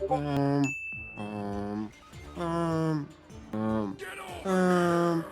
Um, um, um, um, um,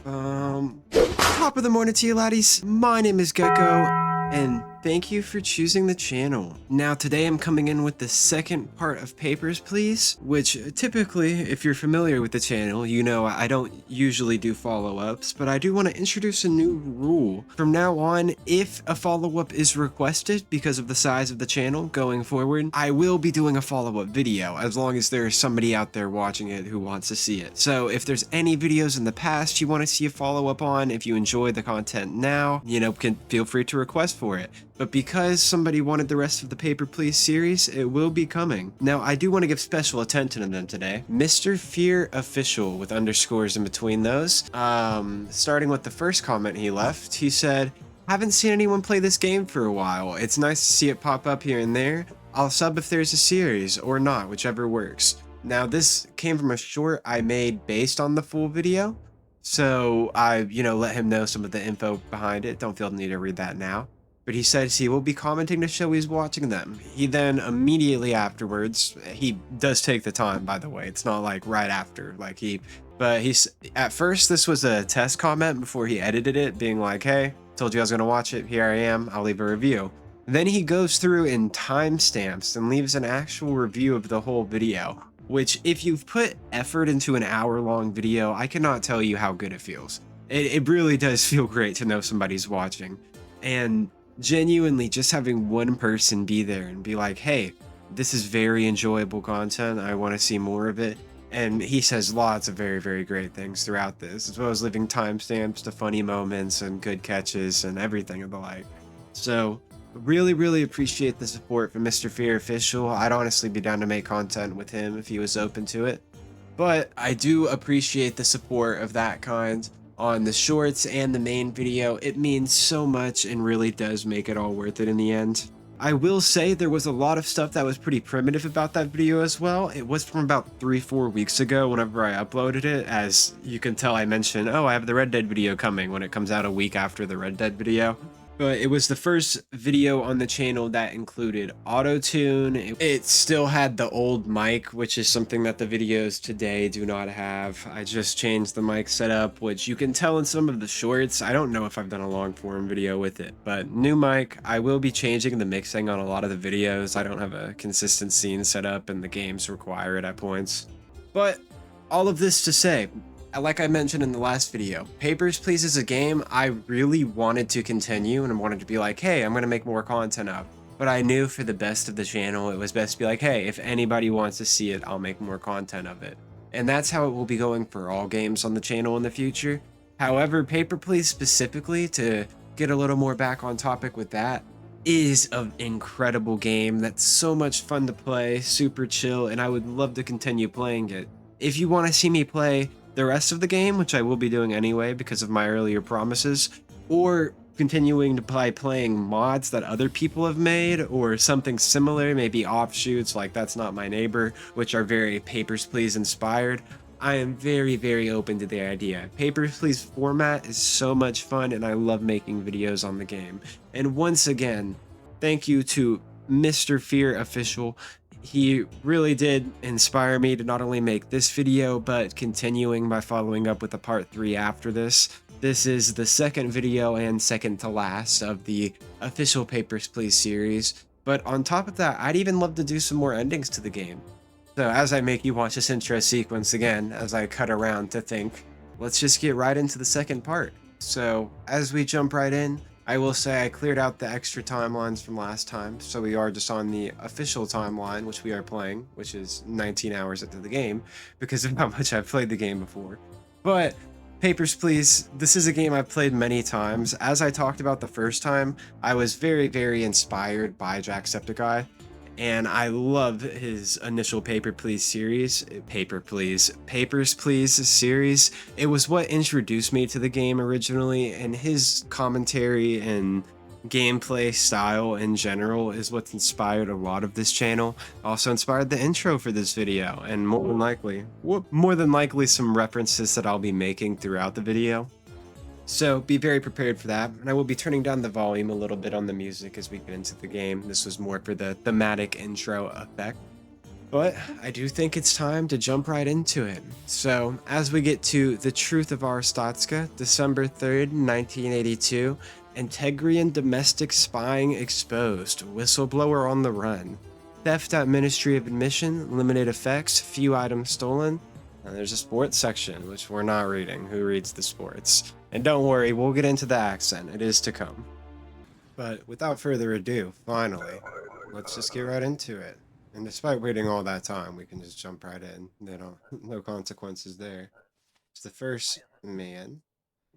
um, Top of the morning to you laddies. My name is Gecko, and thank you for choosing the channel. Now today I'm coming in with the second part of Papers, Please, which typically, if you're familiar with the channel, you know I don't usually do follow-ups, but I do want to introduce a new rule. From now on, if a follow-up is requested because of the size of the channel going forward, I will be doing a follow-up video as long as there's somebody out there watching it who wants to see it. So if there's any videos in the past you want to see a follow-up on, if you enjoy the content now, can feel free to request for it. But because somebody wanted the rest of the Paper Please series, it will be coming. Now, I do want to give special attention to them today. Mr. Fear Official with underscores in between those. Starting with the first comment he left, he said, "Haven't seen anyone play this game for a while. It's nice to see it pop up here and there. I'll sub if there's a series, or not, whichever works." Now, this came from a short I made based on the full video. So I, let him know some of the info behind it. Don't feel the need to read that now. But he says he will be commenting to show he's watching them. He then immediately afterwards, he does take the time, by the way. It's not like right after, but at first this was a test comment before he edited it, being like, "Hey, told you I was gonna watch it, here I am, I'll leave a review." Then he goes through in timestamps and leaves an actual review of the whole video, which if you've put effort into an hour-long video, I cannot tell you how good it feels. It really does feel great to know somebody's watching. And genuinely just having one person be there and be like, "Hey, this is very enjoyable content, I want to see more of it." And he says lots of very, very great things throughout this, as well as leaving timestamps to funny moments and good catches and everything of the like. So really, really appreciate the support from Mr. Fear Official. I'd honestly be down to make content with him if he was open to it. But I do appreciate the support of that kind on the shorts and the main video. It means so much and really does make it all worth it in the end. I will say there was a lot of stuff that was pretty primitive about that video as well. It was from about 3-4 weeks ago whenever I uploaded it. As you can tell, I mentioned, "Oh, I have the Red Dead video coming," when it comes out a week after the Red Dead video. But it was the first video on the channel that included auto-tune. It still had the old mic, which is something that the videos today do not have. I just changed the mic setup, which you can tell in some of the shorts. I don't know if I've done a long form video with it, but new mic. I will be changing the mixing on a lot of the videos. I don't have a consistent scene set up and the games require it at points. But all of this to say, like I mentioned in the last video, Papers, Please is a game I really wanted to continue and wanted to be like, "Hey, I'm going to make more content of." But I knew for the best of the channel, it was best to be like, "Hey, if anybody wants to see it, I'll make more content of it." And that's how it will be going for all games on the channel in the future. However, Paper Please specifically, to get a little more back on topic with that, is an incredible game that's so much fun to play, super chill, and I would love to continue playing it. If you want to see me play the rest of the game, which I will be doing anyway because of my earlier promises, or continuing to playing mods that other people have made or something similar, maybe offshoots like That's Not My Neighbor, which are very Papers, Please inspired, I am very, very open to the idea. Papers, Please format is so much fun and I love making videos on the game. And once again, thank you to Mr. Fear Official. He really did inspire me to not only make this video, but continuing by following up with a part 3 after this. This is the second video and second to last of the official Papers, Please series. But on top of that, I'd even love to do some more endings to the game. So as I make you watch this intro sequence again, as I cut around to think, let's just get right into the second part. So as we jump right in, I will say I cleared out the extra timelines from last time, so we are just on the official timeline, which we are playing, which is 19 hours into the game, because of how much I've played the game before. But Papers, Please, this is a game I've played many times. As I talked about the first time, I was very, very inspired by Jacksepticeye, and I love his initial Papers, Please series. It was what introduced me to the game originally, and his commentary and gameplay style in general is what's inspired a lot of this channel. Also inspired the intro for this video, and more than likely some references that I'll be making throughout the video. So be very prepared for that, and I will be turning down the volume a little bit on the music as we get into the game. This was more for the thematic intro effect. But I do think it's time to jump right into it. So, as we get to The Truth of Arstotzka, December 3rd, 1982, Integrian domestic spying exposed, whistleblower on the run, theft at Ministry of Admission, limited effects, few items stolen, and there's a sports section, which we're not reading. Who reads the sports? And don't worry, we'll get into the accent. It is to come. But without further ado, finally, let's just get right into it. And despite waiting all that time, we can just jump right in. No consequences there. It's the first man.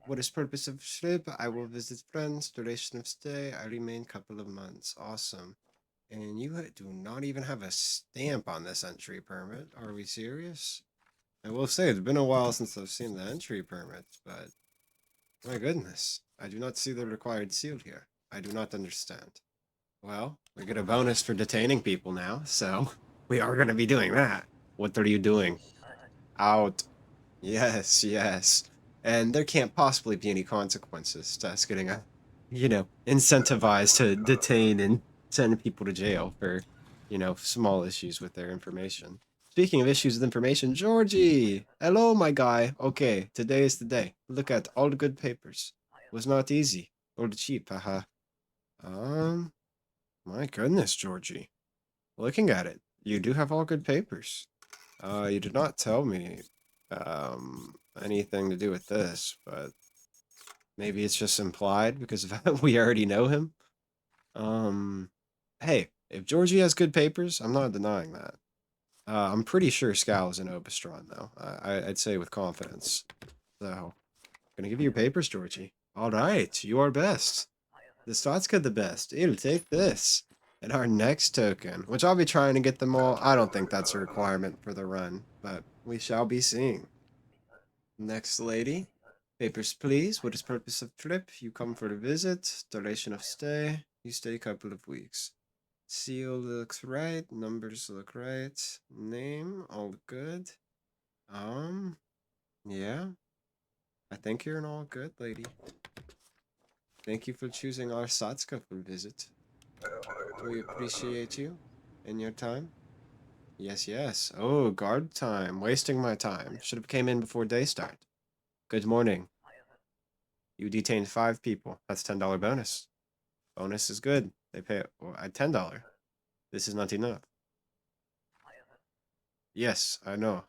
What is purpose of trip? I will visit friends. Duration of stay, I remain couple of months. Awesome. And you do not even have a stamp on this entry permit. Are we serious? I will say, it's been a while since I've seen the entry permit, but my goodness, I do not see the required seal here. I do not understand. Well, we get a bonus for detaining people now, so we are going to be doing that. What are you doing? Out. Yes, yes. And there can't possibly be any consequences to us getting incentivized to detain and send people to jail for, small issues with their information. Speaking of issues with information, Georgie! Hello, my guy. Okay, today is the day. Look at all the good papers. Was not easy. Or cheap, haha. My goodness, Georgie. Looking at it, you do have all good papers. You did not tell me, anything to do with this, but maybe it's just implied because we already know him. Hey, if Georgie has good papers, I'm not denying that. I'm pretty sure Scal is an Obastron, though. I'd say with confidence. So, gonna give you your papers, Georgie. All right, you are best. The Stotska the best. Ew, take this. And our next token, which I'll be trying to get them all. I don't think that's a requirement for the run, but we shall be seeing. Next lady. Papers, please. What is purpose of trip? You come for a visit. Duration of stay. You stay a couple of weeks. Seal looks right. Numbers look right. Name, all good. Yeah. I think you're an all good lady. Thank you for choosing our Satska for visit. We appreciate you and your time. Yes, yes. Oh, guard time. Wasting my time. Should have came in before day start. Good morning. You detained 5 people. That's $10 bonus. Bonus is good. They pay at $10. This is not enough. Yes, I know.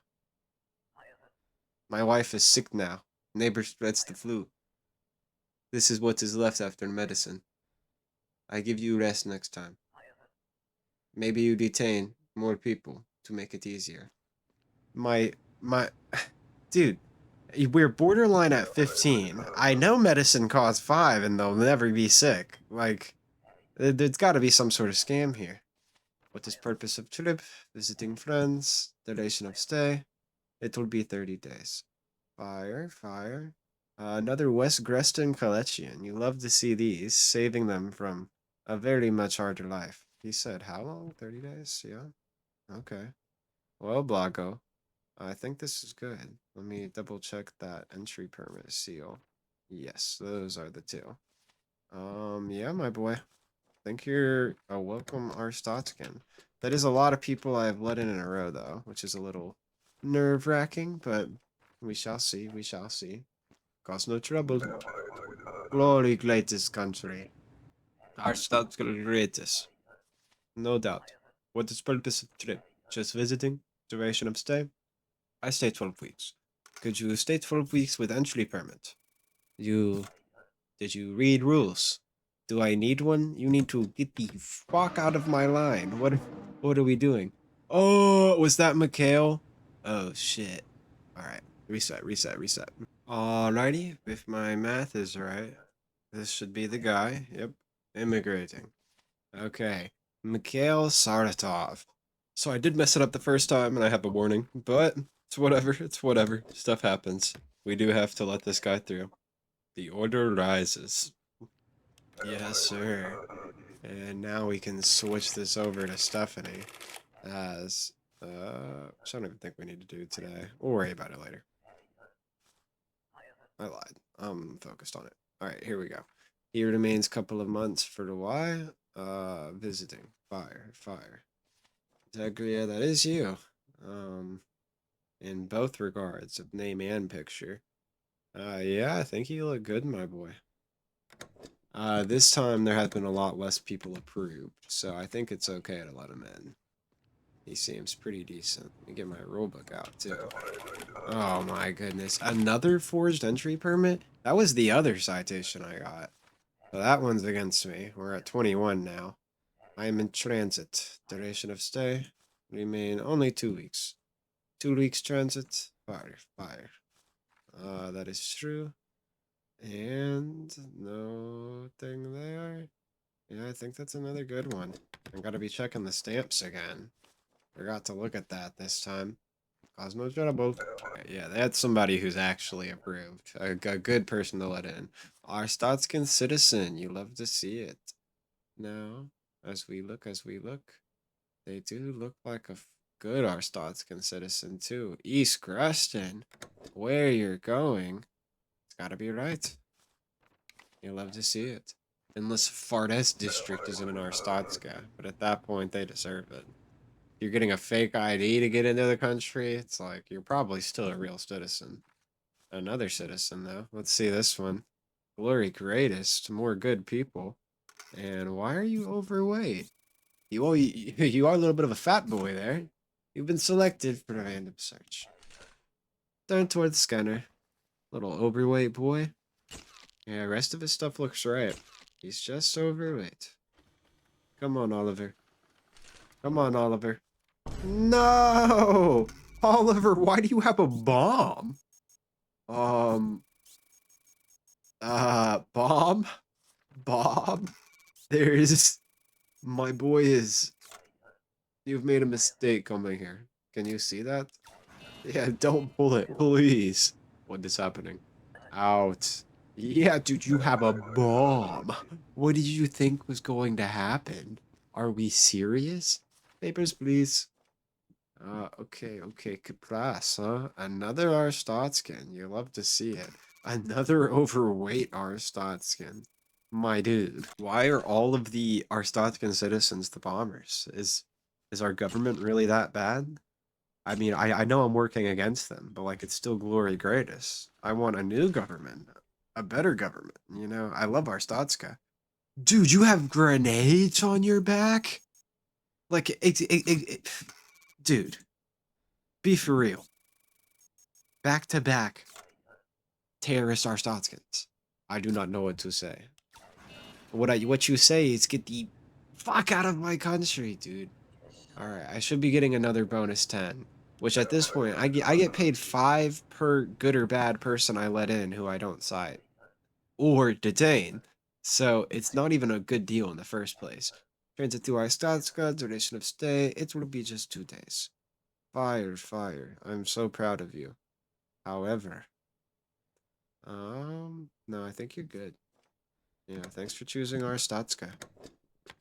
My wife is sick now. Neighbor spreads the flu. This is what is left after medicine. I give you rest next time. Maybe you detain more people to make it easier. My, dude, we're borderline at 15. I know medicine costs 5 and they'll never be sick. Like, there's gotta be some sort of scam here. What is purpose of trip? Visiting friends. Duration of stay. It will be 30 days. Fire, fire. Another West Greston collection. You love to see these, saving them from a very much harder life. He said, how long? 30 days? Yeah. Okay. Well, Blago, I think this is good. Let me double check that entry permit seal. Yes, those are the 2. Yeah, my boy. Think you're a welcome Arstotzkan. That is a lot of people I've let in a row, though, which is a little nerve-wracking, but we shall see, we shall see. Cause no trouble. Glory greatest country. Arstotzka greatest. No doubt. What is purpose of trip? Just visiting? Duration of stay? I stay 12 weeks. Could you stay 12 weeks with entry permit? Did you read rules? Do I need one? You need to get the fuck out of my line. What are we doing? Oh, was that Mikhail? Oh shit. Alright. Reset, reset, reset. Alrighty, if my math is right, this should be the guy. Yep. Immigrating. Okay. Mikhail Saratov. So I did mess it up the first time and I have a warning, but it's whatever, it's whatever. Stuff happens. We do have to let this guy through. The order rises. Yes, sir. And now we can switch this over to Stephanie as, which I don't even think we need to do today. We'll worry about it later. I lied. I'm focused on it. All right, here we go. He remains couple of months for the why. Visiting. Fire. Zagria, that is you. In both regards of name and picture. Yeah, I think you look good, my boy. This time there have been a lot less people approved, so I think it's okay to let him in. He seems pretty decent. Let me get my rulebook out, too. Oh my goodness. Another forged entry permit? That was the other citation I got. So that one's against me. We're at 21 now. I am in transit. Duration of stay? Remain only 2 weeks. 2 weeks transit? Fire. That is true. And no thing there. Yeah, I think that's another good one. I gotta be checking the stamps again. Forgot to look at that this time. Cause no trouble. Yeah, they had somebody who's actually approved. A good person to let in. Arstotzkan citizen, you love to see it. Now, as we look, they do look like a good Arstotzkan citizen too. East Gruston, where you're going, it's gotta be right. You love to see it. Unless Fardes district is in an Arstotzka, but at that point they deserve it. You're getting a fake ID to get into the country, it's like you're probably still a real citizen. Another citizen, though. Let's see this one. Glory greatest, more good people. And why are you overweight? You are a little bit of a fat boy there. You've been selected for a random search. Turn toward the scanner. Little overweight boy. Yeah, rest of his stuff looks right. He's just overweight. Come on, Oliver. Come on, Oliver. No! Oliver, why do you have a bomb? Bomb? Bob? There's... My boy is... You've made a mistake coming here. Can you see that? Yeah, don't pull it, please. What is happening? Out. Yeah, dude, you have a bomb. What did you think was going to happen? Are we serious? Papers, please. Okay. Capras, huh? Another Arstotzkan. You love to see it. Another overweight Arstotzkan. My dude, why are all of the Arstotzkan citizens the bombers? Is our government really that bad? I mean, I know I'm working against them, but like it's still glory greatest. I want a new government, a better government, you know? I love Arstotzka. Dude, you have grenades on your back? Like, dude, be for real. Back to back terrorist Arstotzkans. I do not know what to say. What you say is get the fuck out of my country, dude. Alright, I should be getting another bonus 10. Which at this point, I get paid 5 per good or bad person I let in who I don't cite. Or detain. So it's not even a good deal in the first place. Transit to Arstotzka, duration of stay, it will be just 2 days. Fire. I'm so proud of you. However, no, I think you're good. Yeah, thanks for choosing Arstotzka.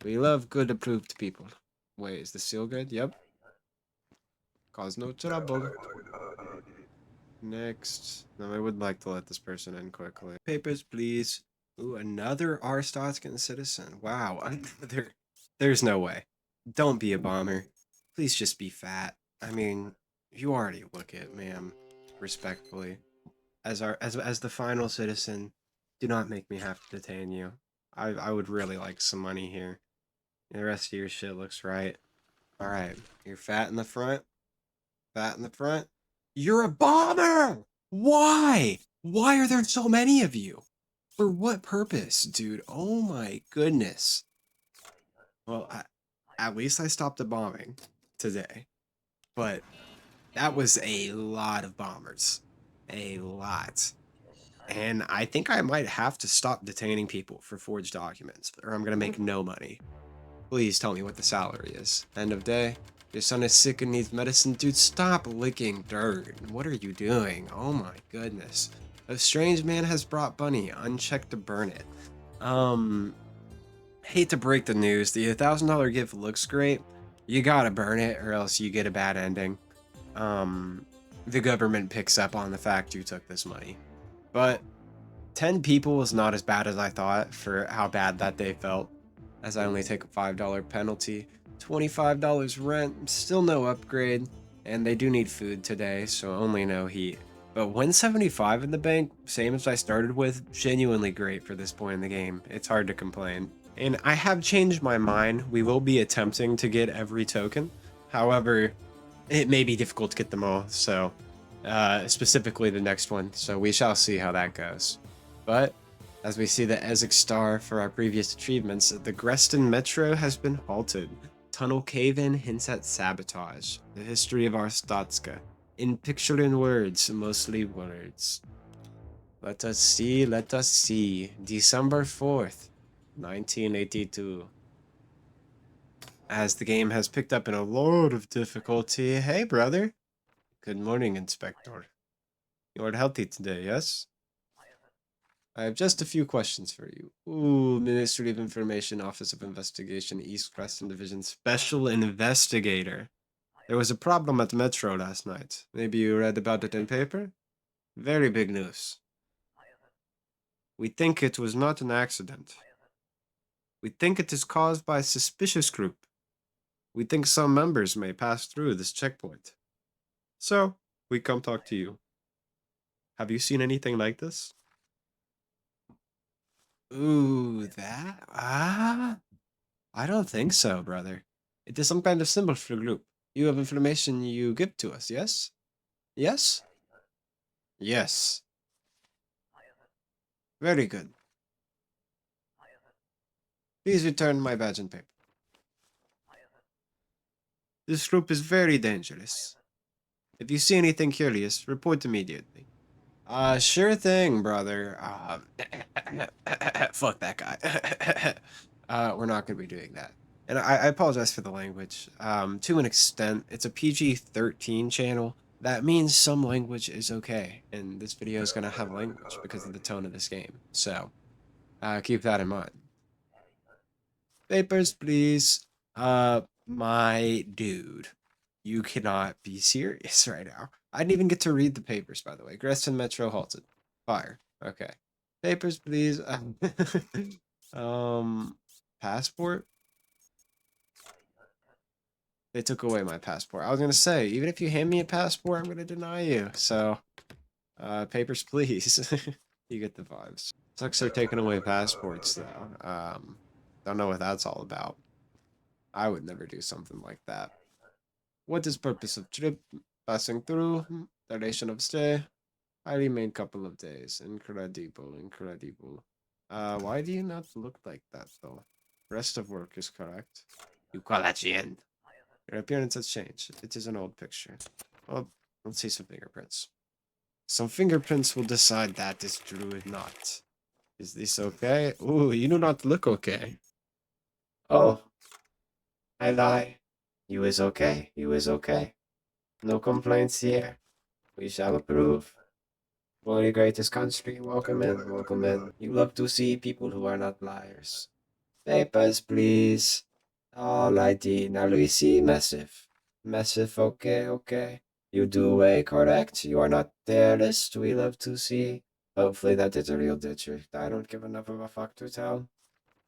We love good approved people. Wait, is the seal good? Yep. Cause no trouble. Next. No, I would like to let this person in quickly. Papers, please. Ooh, another Arstotzkan citizen. Wow, there's no way. Don't be a bomber. Please just be fat. I mean, you already look it, ma'am. Respectfully. As the final citizen, do not make me have to detain you. I would really like some money here. The rest of your shit looks right. Alright, you're fat in the front. Fat in the front. You're a bomber! Why? Why are there so many of you? For what purpose, dude? Oh my goodness. Well, at least I stopped the bombing today. But that was a lot of bombers. A lot. And I think I might have to stop detaining people for forged documents, or I'm gonna make no money. Please tell me what the salary is. End of day. Your son is sick and needs medicine. Dude, stop licking dirt. What are you doing? Oh my goodness. A strange man has brought Bunny. Unchecked to burn it. Hate to break the news. The $1,000 gift looks great. You gotta burn it or else you get a bad ending. The government picks up on the fact you took this money. But 10 people was not as bad as I thought for how bad that day felt, as I only take a $5 penalty, $25 rent, still no upgrade, and they do need food today, so only no heat. But 175 in the bank, same as I started with, genuinely great for this point in the game. It's hard to complain. And I have changed my mind. We will be attempting to get every token. However, it may be difficult to get them all, so specifically the next one. So we shall see how that goes. But as we see the Ezek star for our previous achievements, the Greston Metro has been halted. Tunnel cave-in hints at sabotage. The history of Arstotzka. In picture and words, mostly words. Let us see, let us see. December 4th, 1982. As the game has picked up in a lot of difficulty. Hey, brother. Good morning, Inspector. You are healthy today, yes? I have just a few questions for you. Ooh, Ministry of Information, Office of Investigation, East Creston Division, Special Investigator. There was a problem at Metro last night. Maybe you read about it in paper? Very big news. We think it was not an accident. We think it is caused by a suspicious group. We think some members may pass through this checkpoint. So, we come talk to you. Have you seen anything like this? Ooh, that? I don't think so, brother. It is some kind of symbol for the group. You have information you give to us, yes? Yes? Yes. Very good. Please return my badge and paper. This group is very dangerous. If you see anything curious, report immediately. Sure thing, brother. Fuck that guy. We're not gonna be doing that. And I apologize for the language. To an extent, it's a PG-13 channel. That means some language is okay, and this video is gonna have language because of the tone of this game. So, keep that in mind. Papers, please. My dude, you cannot be serious right now. I didn't even get to read the papers, by the way. Greston Metro halted. Fire. Okay. Papers, please. Passport? They took away my passport. I was gonna say, even if you hand me a passport, I'm gonna deny you. So, papers, please. You get the vibes. Sucks they're taking away passports, though. Don't know what that's all about. I would never do something like that. What is purpose of trip? Passing through? Duration of stay? I remain couple of days. Incredible, incredible. Why do you not look like that, though? Rest of work is correct. You call that the end. Your appearance has changed. It is an old picture. Well, let's see some fingerprints. Some fingerprints will decide that is true or not. Is this okay? Ooh, you do not look okay. Oh, I lie. You is okay. You is okay. No complaints here. We shall approve. For the greatest country, welcome in, welcome in. You love to see people who are not liars. Papers, please. All ID, now we see massive. Massive, okay, okay. You do way correct. You are not their list, we love to see. Hopefully that is a real ditcher. I don't give enough of a fuck to tell.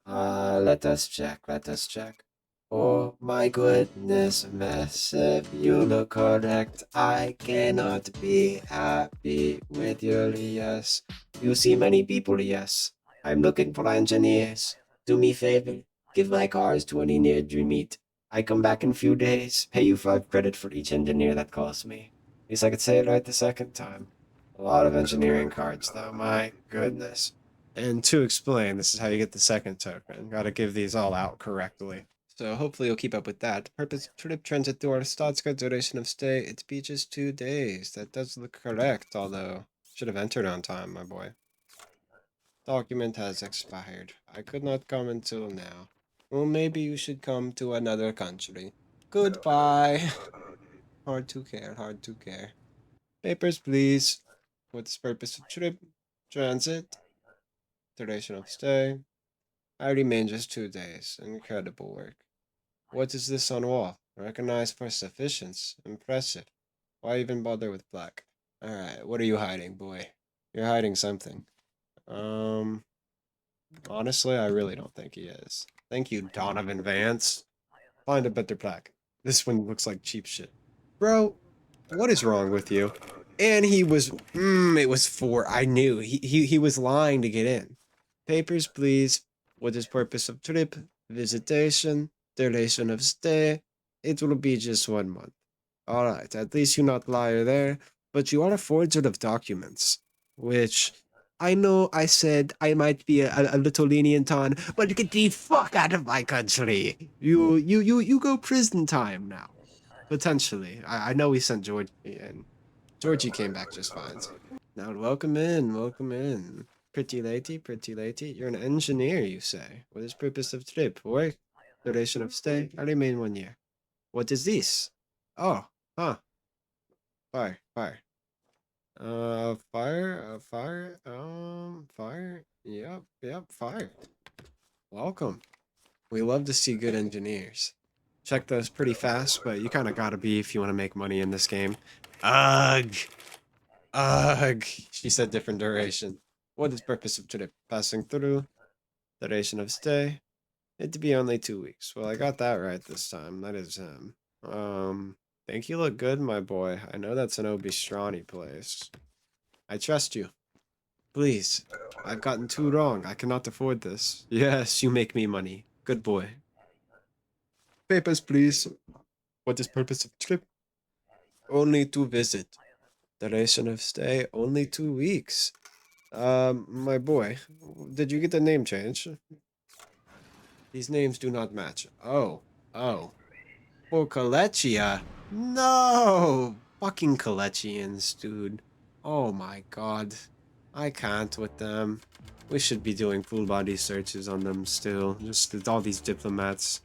Let us check, let us check. Oh my goodness, massive, you look correct. I cannot be happy with your yes. You see many people, yes. I'm looking for engineers. Do me favor, give my cars to any near you meet. I come back in few days, pay you 5 credit for each engineer that calls me. At least I could say it right the second time. A lot of engineering cards, though, my goodness. And to explain, this is how you get the second token. Gotta give these all out correctly. So hopefully you'll keep up with that. Purpose trip transit through Arstotzka, duration of stay, it's beaches 2 days. That does look correct, although should have entered on time, my boy. Document has expired. I could not come until now. Well, maybe you should come to another country. Goodbye. Hard to care, hard to care. Papers, please. What's purpose of trip? Transit. Duration of stay. I remain just 2 days. Incredible work. What is this on wall? Recognized for sufficiency. Impressive. Why even bother with black? Alright, what are you hiding, boy? You're hiding something. Honestly, I really don't think he is. Thank you, Donovan Vance. Find a better pack. This one looks like cheap shit. Bro, what is wrong with you? And he was, it was 4. I knew. He was lying to get in. Papers, please. What is purpose of trip? Visitation, duration of stay. It will be just 1 month. Alright, at least you not liar there, but you are a forger of documents, which I know I said I might be a little lenient on, but get the fuck out of my country. You go prison time now. Potentially. I know we sent Georgie and Georgie came back just fine. Now welcome in, welcome in. Pretty lady, pretty lady. You're an engineer, you say. What is purpose of trip? Work? Duration of stay? I remain 1 year. What is this? Oh, huh. Fire, fire. Fire. Yep, fire. Welcome. We love to see good engineers. Check those pretty fast, but you kind of gotta be if you want to make money in this game. Ugh. Ugh. She said different duration. What is purpose of trip? Passing through. Duration of stay. It to be only 2 weeks. Well, I got that right this time. That is him. Think you look good, my boy. I know that's an Obistrani place. I trust you. Please. I've gotten 2 wrong. I cannot afford this. Yes, you make me money. Good boy. Papers, please. What is purpose of trip? Only to visit. Duration of stay, only 2 weeks. My boy, did you get the name change? These names do not match. Oh. For Kalechia? No! Fucking Kalechians, dude. Oh my god. I can't with them. We should be doing full body searches on them still. Just with all these diplomats.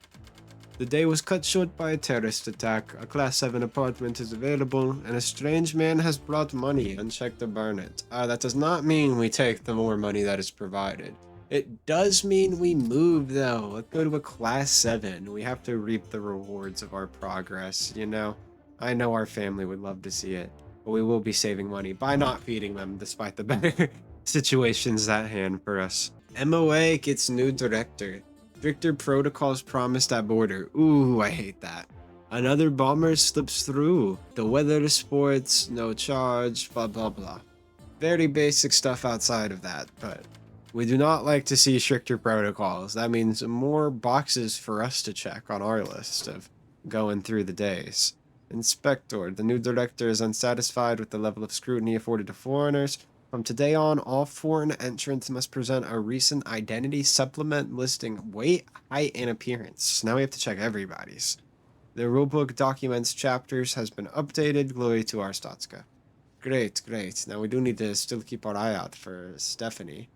The day was cut short by a terrorist attack. A Class 7 apartment is available, and a strange man has brought money unchecked to burn it. That does not mean we take the more money that is provided. It does mean we move, though. Let's go to a Class 7. We have to reap the rewards of our progress, you know? I know our family would love to see it, but we will be saving money by not feeding them, despite the better situations at hand for us. MOA gets new director. Stricter protocols promised at border. Ooh, I hate that. Another bomber slips through. The weather sports, no charge, blah blah blah. Very basic stuff outside of that, but we do not like to see stricter protocols. That means more boxes for us to check on our list of going through the days. Inspector, the new director is unsatisfied with the level of scrutiny afforded to foreigners. From today on, all foreign entrants must present a recent identity supplement listing weight, height, and appearance. Now we have to check everybody's. The rulebook documents chapters has been updated. Glory to Arstotzka. Great. Now we do need to still keep our eye out for Stephanie,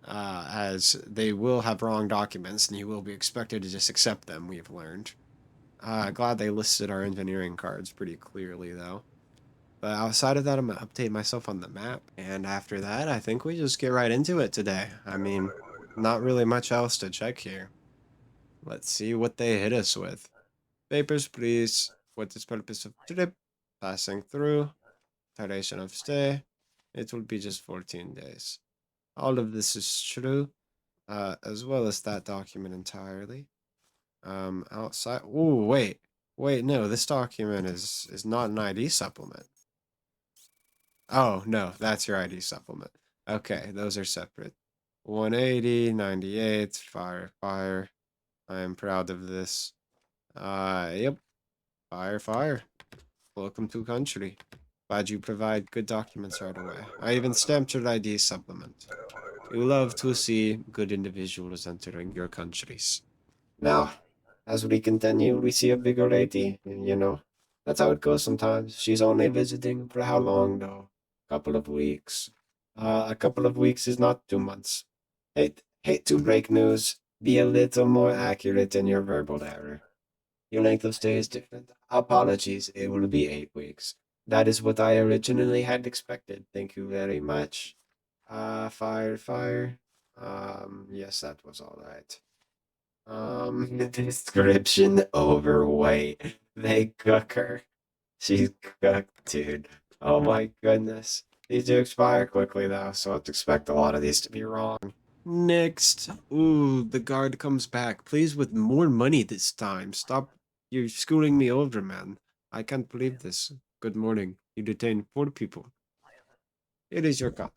as they will have wrong documents and you will be expected to just accept them, we've learned. Glad they listed our engineering cards pretty clearly, though. But outside of that, I'm going to update myself on the map. And after that, I think we just get right into it today. I mean, not really much else to check here. Let's see what they hit us with. Papers, please. What is purpose of trip? Passing through. Duration of stay. It will be just 14 days. All of this is true, as well as that document entirely. Outside. Oh, wait. No, this document is not an ID supplement. Oh, no, that's your ID supplement. Okay, those are separate. 180, 98, fire. I am proud of this. Yep. Fire. Welcome to country. Glad you provide good documents right away. I even stamped your ID supplement. You love to see good individuals entering your countries. Now, as we continue, we see a bigger lady, and that's how it goes sometimes. She's only visiting for how long, though? Couple of weeks. A couple of weeks is not 2 months. Hate to break news. Be a little more accurate in your verbal error. Your length of stay is different. Apologies, it will be 8 weeks. That is what I originally had expected. Thank you very much. Fire. Yes, that was all right. Description overweight. They cook her. She's cooked, dude. Oh my goodness. These do expire quickly though, so I'd expect a lot of these to be wrong. Next. Ooh, the guard comes back. Please with more money this time. Stop. You're screwing me over, man. I can't believe this. Good morning. You detained 4 people. It is your cut.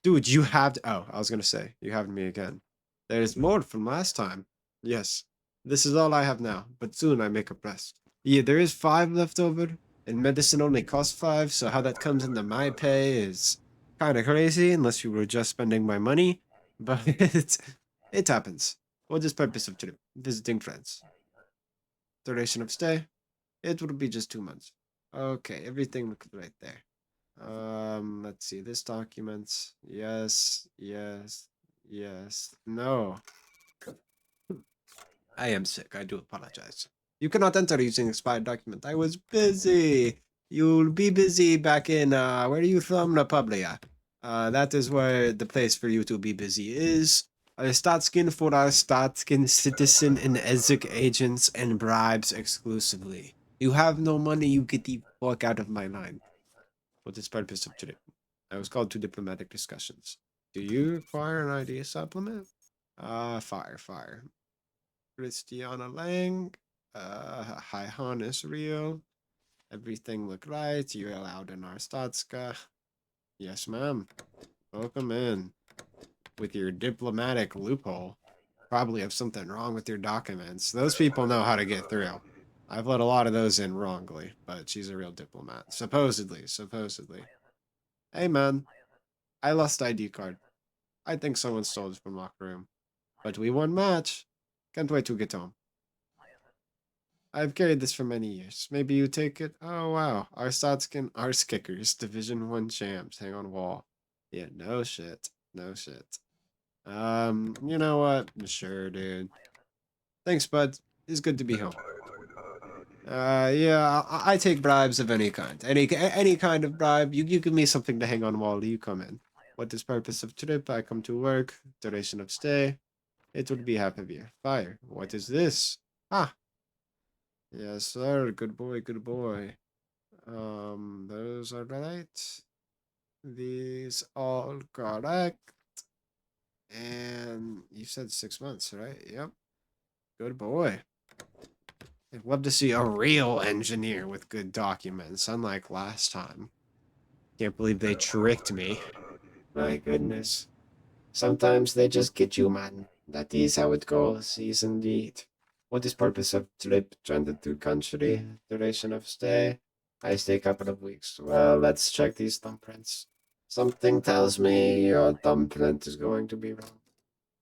Dude, you have to. Oh, I was gonna say, you have me again. There's more from last time. Yes. This is all I have now, but soon I make a rest. Yeah, there is 5 left over, and medicine only costs 5, so how that comes into my pay is kind of crazy, unless you were just spending my money. But it happens. What is purpose of trip? Visiting friends. Duration of stay? It would be just 2 months. Okay, everything looks right there. Let's see. This document. Yes, yes, yes. No. I am sick. I do apologize. You cannot enter using expired document. I was busy. You'll be busy back in, where are you from, Republia? That is where the place for you to be busy is. Arstotzkin for Arstotzkin citizen and Ezek agents and bribes exclusively. You have no money, you get the fuck out of my line. What is purpose of today? I was called to diplomatic discussions. Do you require an ID supplement? Fire. Christiana Lang. Hi Han is real. Everything look right. You're allowed in Arstotzka. Yes, ma'am. Welcome in. With your diplomatic loophole. Probably have something wrong with your documents. Those people know how to get through. I've let a lot of those in wrongly, but she's a real diplomat. Supposedly. Hey, man. I lost ID card. I think someone stole it from locker room. But we won match. Can't wait to get home. I've carried this for many years. Maybe you take it? Oh, wow. Arstotzkin Arse Kickers, Division 1 champs. Hang on wall. Yeah, no shit. No shit. You know what? Sure, dude. Thanks, bud. It's good to be home. Yeah, I take bribes of any kind. Any kind of bribe. You give me something to hang on wall, you come in. What is purpose of trip? I come to work. Duration of stay. It would be half a year. Fire. What is this? Ah. Yes, sir. Good boy, good boy. Those are right. These all correct. And you said 6 months, right? Yep. Good boy. I'd love to see a real engineer with good documents, unlike last time. Can't believe they tricked me. My goodness. Sometimes they just get you, man. That is how it goes, is indeed. What is purpose of trip? Transit through country. Duration of stay? I stay a couple of weeks. Well, let's check these thumbprints. Something tells me your thumbprint is going to be wrong.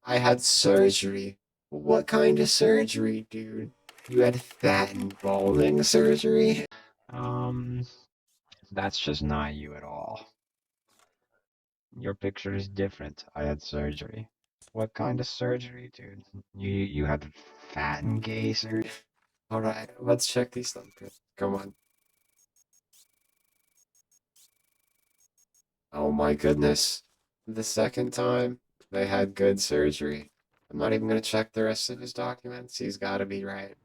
I had surgery. What kind of surgery, dude? You had fat and balding surgery? Um, that's just not you at all. Your picture is different. I had surgery. What kind of surgery, dude? You had fat and gay surgery? Alright, let's check these thumbprints. Come on. Oh my goodness. The second time, they had good surgery. I'm not even gonna check the rest of his documents. He's gotta be right.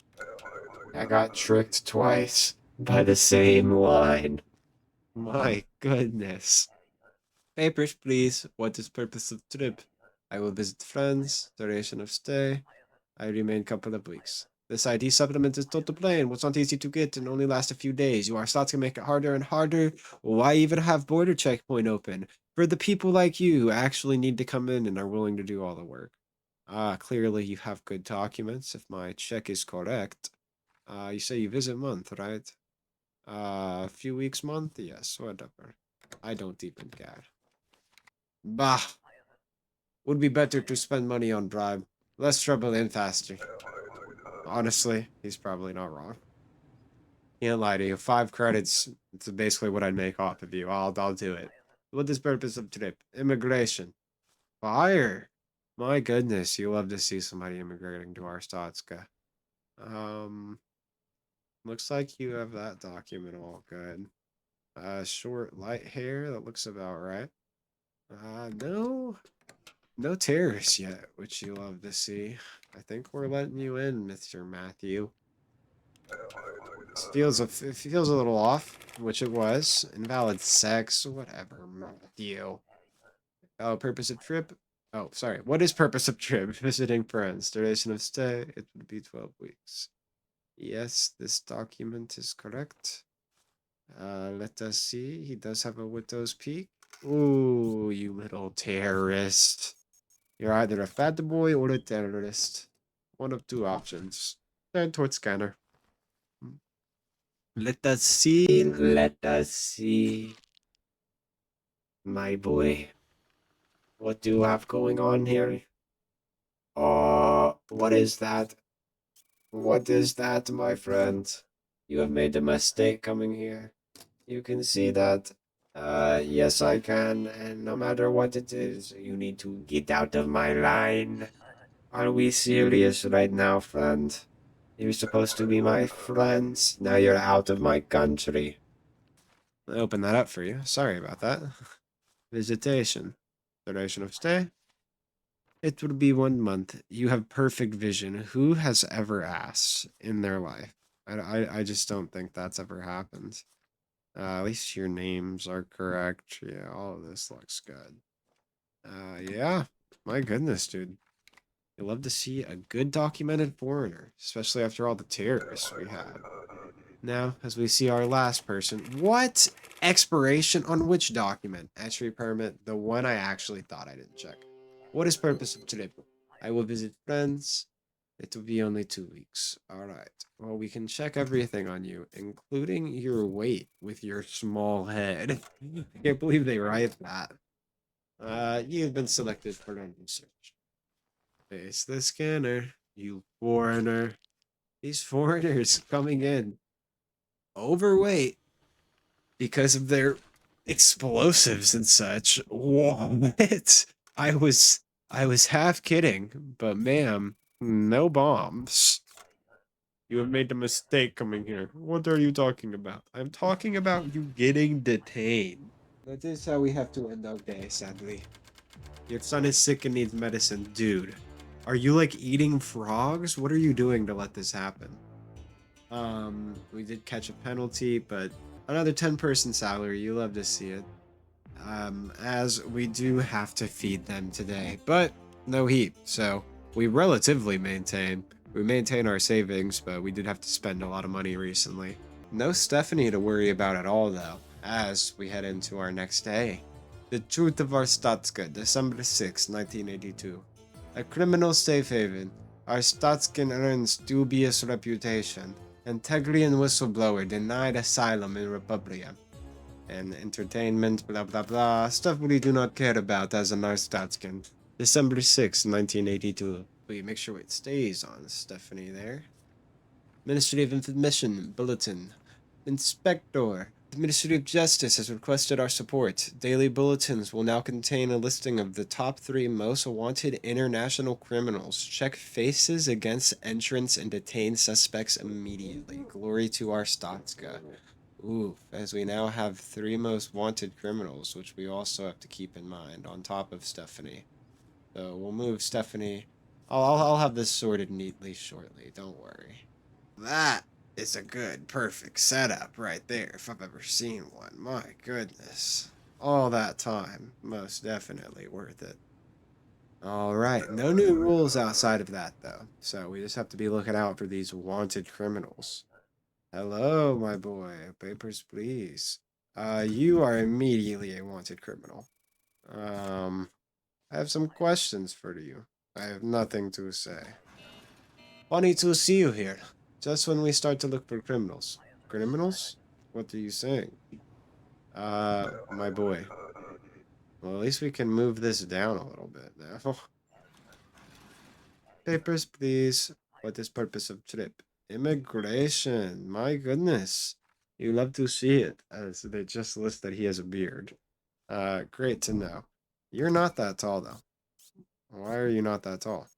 I got tricked twice by the same line. My goodness. Papers, please. What is purpose of trip? I will visit friends. Duration of stay. I remain couple of weeks. This ID supplement is total plain, was not easy to get and only last a few days. You are starting to make it harder and harder. Why even have border checkpoint open? For the people like you who actually need to come in and are willing to do all the work. Clearly you have good documents, if my check is correct. You say you visit month, right? A few weeks month? Yes, whatever. I don't even care. Bah! Would be better to spend money on bribe. Less trouble and faster. Honestly, he's probably not wrong. Can't lie to you. 5 credits. It's basically what I'd make off of you. I'll do it. What is purpose of trip? Immigration. Fire. My goodness, you love to see somebody immigrating to Arstotzka. Um, looks like you have that document all good. Short, light hair. That looks about right. No. No terrorists yet, which you love to see. I think we're letting you in, Mr. Matthew. It feels a little off, which it was. Invalid sex, whatever, Matthew. Oh, purpose of trip. Oh, sorry. What is purpose of trip? Visiting friends. Duration of stay. It would be 12 weeks. Yes, this document is correct. Let us see. He does have a widow's peak. Ooh, you little terrorist. You're either a fat boy or a terrorist. One of two options. Turn towards scanner. Let us see. Let us see. My boy. What do you have going on here? Oh, what is that? What is that, my friend? You have made a mistake coming here. You can see that. Yes, I can, and no matter what it is, you need to get out of my line. Are we serious right now, friend? You're supposed to be my friends. Now you're out of my country. I opened that up for you. Sorry about that. Visitation. Duration of stay. It would be 1 month. You have perfect vision. Who has ever asked in their life? I just don't think that's ever happened. At least your names are correct. Yeah, all of this looks good. Yeah. My goodness, dude. You love to see a good documented foreigner, especially after all the terrorists we had. Now, as we see our last person, what expiration on which document? Entry permit, the one I actually thought I didn't check. What is purpose of trip? I will visit friends. It will be only 2 weeks. All right. Well, we can check everything on you, including your weight with your small head. I can't believe they write that. You've been selected for random search. Face the scanner, you foreigner. These foreigners coming in overweight because of their explosives and such. What? I was I was half kidding, but ma'am, no bombs. You have made a mistake coming here. What are you talking about? I'm talking about you getting detained. That is how we have to end our day, sadly. Your son is sick and needs medicine. Dude, are you like eating frogs? What are you doing to let this happen? We did catch a penalty, but another 10-person salary. You love to see it. As we do have to feed them today, but no heat, so we relatively maintain. We maintain our savings, but we did have to spend a lot of money recently. No Stephanie to worry about at all, though, as we head into our next day. The Truth of Arstotzka, December 6, 1982. A criminal safe haven, Arstotzkin earns dubious reputation. Integrian whistleblower denied asylum in Republia. And entertainment, blah blah blah, stuff we do not care about as an Arstotzkin. December 6, 1982. Wait, make sure it stays on Stephanie there. Ministry of Information, Bulletin. Inspector. The Ministry of Justice has requested our support. Daily bulletins will now contain a listing of the top 3 most wanted international criminals. Check faces against entrance and detain suspects immediately. Glory to Arstotzka. Ooh, as we now have 3 most wanted criminals, which we also have to keep in mind, on top of Stephanie. So we'll move Stephanie. I'll have this sorted neatly shortly, don't worry. That is a good, perfect setup right there, if I've ever seen one. My goodness. All that time, most definitely worth it. Alright, no new rules outside of that, though. So we just have to be looking out for these wanted criminals. Hello, my boy. Papers, please. You are immediately a wanted criminal. I have some questions for you. I have nothing to say. Funny to see you here. Just when we start to look for criminals. Criminals? What are you saying? My boy. Well, at least we can move this down a little bit now. Papers, please. What is purpose of trip? Immigration. My goodness. You love to see it, as they just list that he has a beard. Great to know. You're not that tall, though. Why are you not that tall?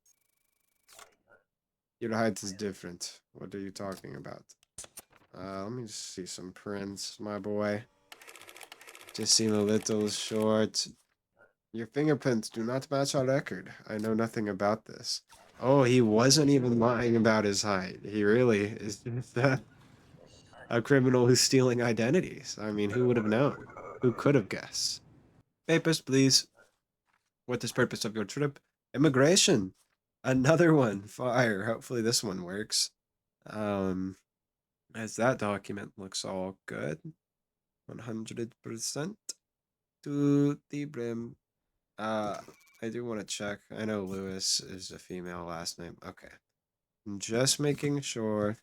Your height is different. What are you talking about? Let me just see some prints, my boy. Just seem a little short. Your fingerprints do not match our record. I know nothing about this. Oh, he wasn't even lying about his height. He really is just that. A criminal who's stealing identities. I mean, who would have known? Who could have guessed? Papers, please. What is purpose of your trip? Immigration. Another one. Fire. Hopefully this one works. As that document looks all good. 100% to the brim. I do want to check. I know Lewis is a female last name. Okay. Just making sure.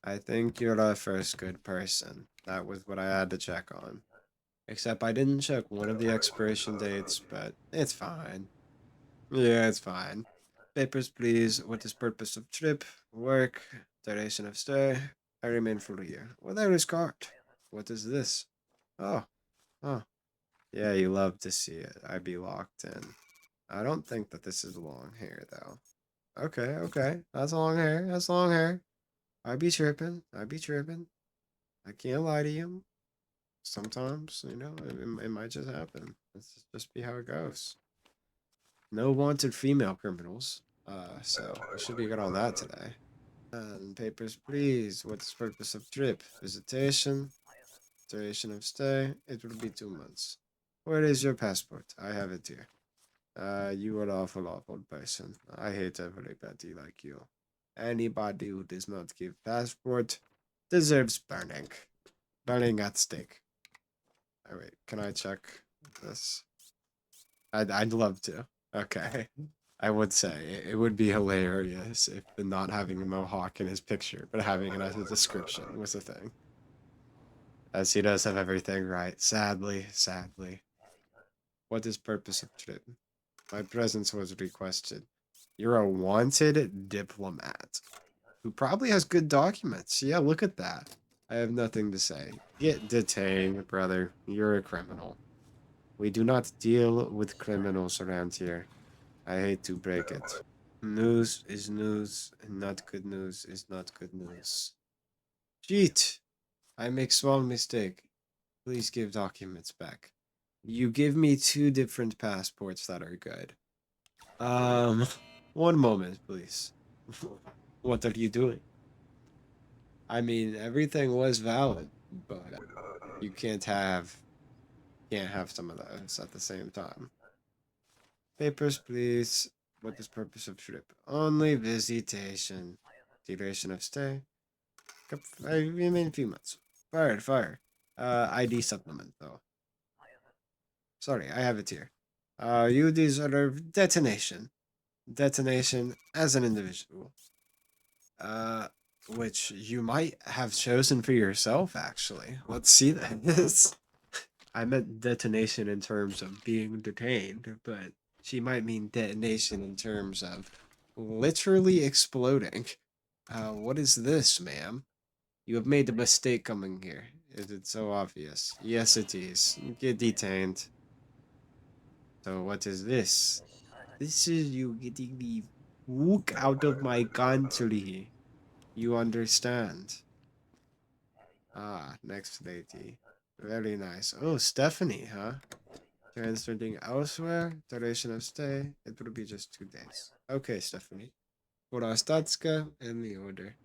I think you're the first good person. That was what I had to check on. Except I didn't check one of the expiration dates, but it's fine. Yeah, it's fine. Papers, please. What is purpose of trip? Work. Duration of stay. I remain for a year. Well, there is card. What is this? Oh, oh. Yeah, you love to see it. I be locked in. I don't think that this is long hair, though. Okay, okay. That's long hair. That's long hair. I be tripping. I be tripping. I can't lie to you. Sometimes, it might just happen. Let's just be how it goes. No wanted female criminals. So we should be good on that today. And papers, please. What's the purpose of trip? Visitation. Duration of stay. It will be 2 months. Where is your passport? I have it here. You are awful, awful person. I hate everybody like you. Anybody who does not give passport deserves burning. Burning at stake. Oh, wait, can I check this? I'd love to. Okay. I would say it would be hilarious if the not having a mohawk in his picture, but having it as a description was a thing. As he does have everything right. Sadly, sadly. What is purpose of trip? My presence was requested. You're a wanted diplomat who probably has good documents. Yeah, look at that. I have nothing to say. Get detained, brother. You're a criminal. We do not deal with criminals around here. I hate to break it. News is news, and not good news is not good news. Cheat! I make small mistake. Please give documents back. You give me 2 different passports that are good. Um, one moment, please. What are you doing? I mean, everything was valid, but you can't have some of those at the same time. Papers, please. What is purpose of trip? Only visitation. Duration of stay. I remain a few months. Fired, fire. ID supplement, though. Sorry, I have it here. You deserve detonation. Detonation as an individual. Uh, which you might have chosen for yourself, actually. Let's see this. I meant detonation in terms of being detained, but she might mean detonation in terms of literally exploding. What is this, ma'am? You have made a mistake coming here. Is it so obvious? Yes, it is. Get detained. So what is this? This is you getting the wook out of my country. You understand? Ah, next lady. Very nice. Oh, Stephanie, huh? Transferring elsewhere. Duration of stay. It will be just 2 days. Okay, Stephanie. For Arstotzka in the order.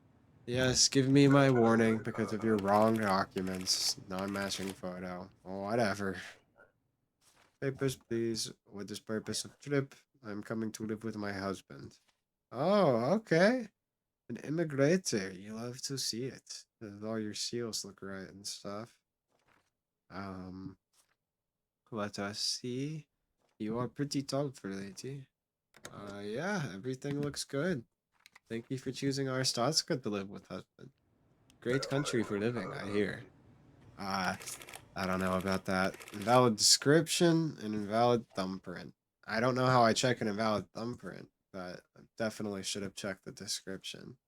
Yes, give me my warning because of your wrong documents. Non-matching photo. Whatever. Papers, please. What is purpose of trip? I'm coming to live with my husband. Oh, okay. An immigrator. You love to see it. All your seals look right and stuff. Um, let us see. You are pretty tall for a lady. Yeah, everything looks good. Thank you for choosing Arstotzka to live with husband. Great country for living, I hear. Uh, I don't know about that. Invalid description and invalid thumbprint. I don't know how I check an invalid thumbprint, but I definitely should have checked the description.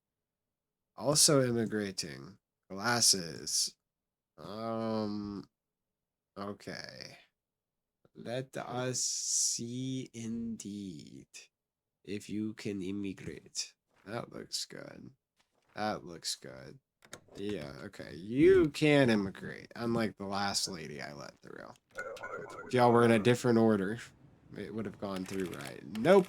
Also immigrating. Glasses. Okay. Let us see indeed if you can immigrate. That looks good. That looks good. Yeah, okay. You can immigrate, unlike the last lady I let through. If y'all were in a different order, it would have gone through right. Nope.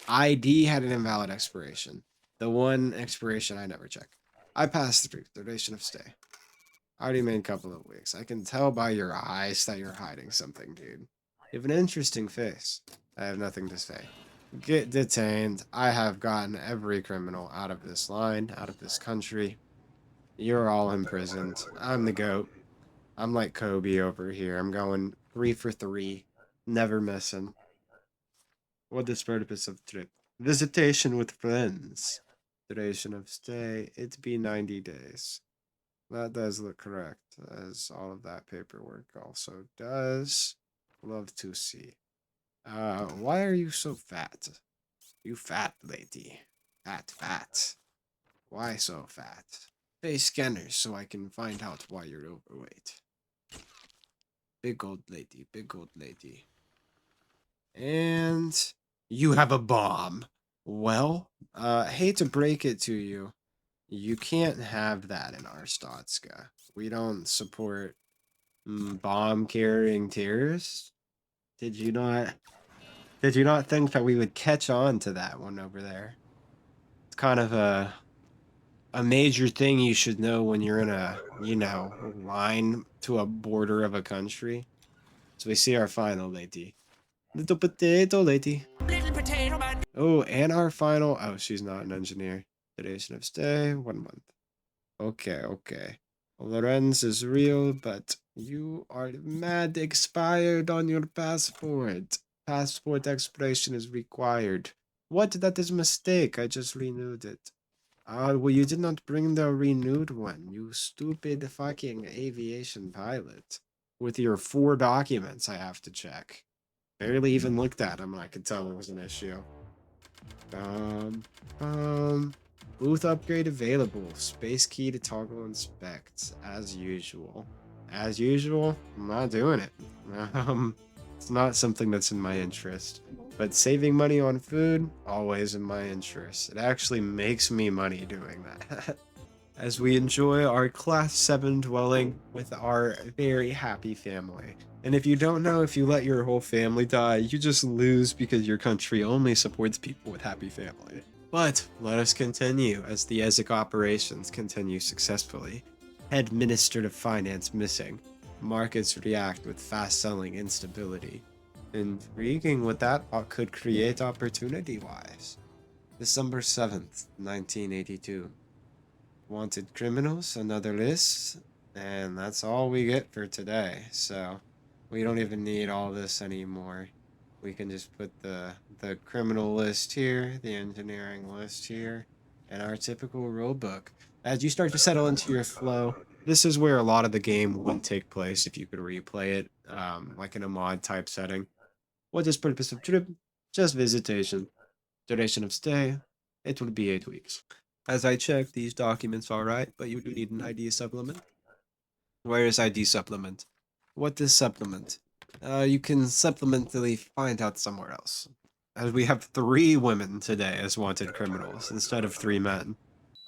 ID had an invalid expiration. The one expiration I never check. I passed through. Duration of stay. Already made a couple of weeks. I can tell by your eyes that you're hiding something, dude. You have an interesting face. I have nothing to say. Get detained. I have gotten every criminal out of this line, out of this country. You're all imprisoned. I'm the GOAT. I'm like Kobe over here. I'm going 3 for 3. Never missing. What is purpose of trip? Visitation with friends. Duration of stay. It be 90 days. That does look correct, as all of that paperwork also does. Love to see. Why are you so fat? You fat lady. Fat, fat. Why so fat? Face scanners so I can find out why you're overweight. Big old lady, big old lady. And you have a bomb. Well, hate to break it to you. You can't have that in Arstotzka. We don't support bomb carrying terrorists. Did you not think that we would catch on to that one over there? It's kind of a major thing you should know when you're in a, line to a border of a country. So we see our final lady. Little potato lady. Little potato man. Oh, and our final. Oh, she's not an engineer. Duration of stay, 1 month. Okay, okay. Lorenz is real, but you are mad expired on your passport. Passport expiration is required. What? That is a mistake. I just renewed it. Well, you did not bring the renewed one, you stupid fucking aviation pilot. With your 4 documents I have to check. Barely even looked at them, and I could tell it was an issue. Booth upgrade available. Space key to toggle inspect. As usual. As usual, I'm not doing it. It's not something that's in my interest. But saving money on food, always in my interest. It actually makes me money doing that. As we enjoy our Class 7 dwelling with our very happy family. And if you don't know, if you let your whole family die, you just lose because your country only supports people with happy family. But let us continue as the ESIC operations continue successfully. Head Minister of Finance missing. Markets react with fast-selling instability. Intriguing what that could create opportunity-wise. December 7th, 1982. Wanted criminals, another list, and that's all we get for today. So we don't even need all this anymore. We can just put the criminal list here, the engineering list here, and our typical rule book. As you start to settle into your flow, this is where a lot of the game would take place if you could replay it, like in a mod type setting. What is purpose of trip? Just visitation. Duration of stay? It will be 8 weeks. As I check, these documents all right, but you do need an ID supplement. Where is ID supplement? What is supplement? You can supplementally find out somewhere else. As we have 3 women today as wanted criminals instead of 3 men.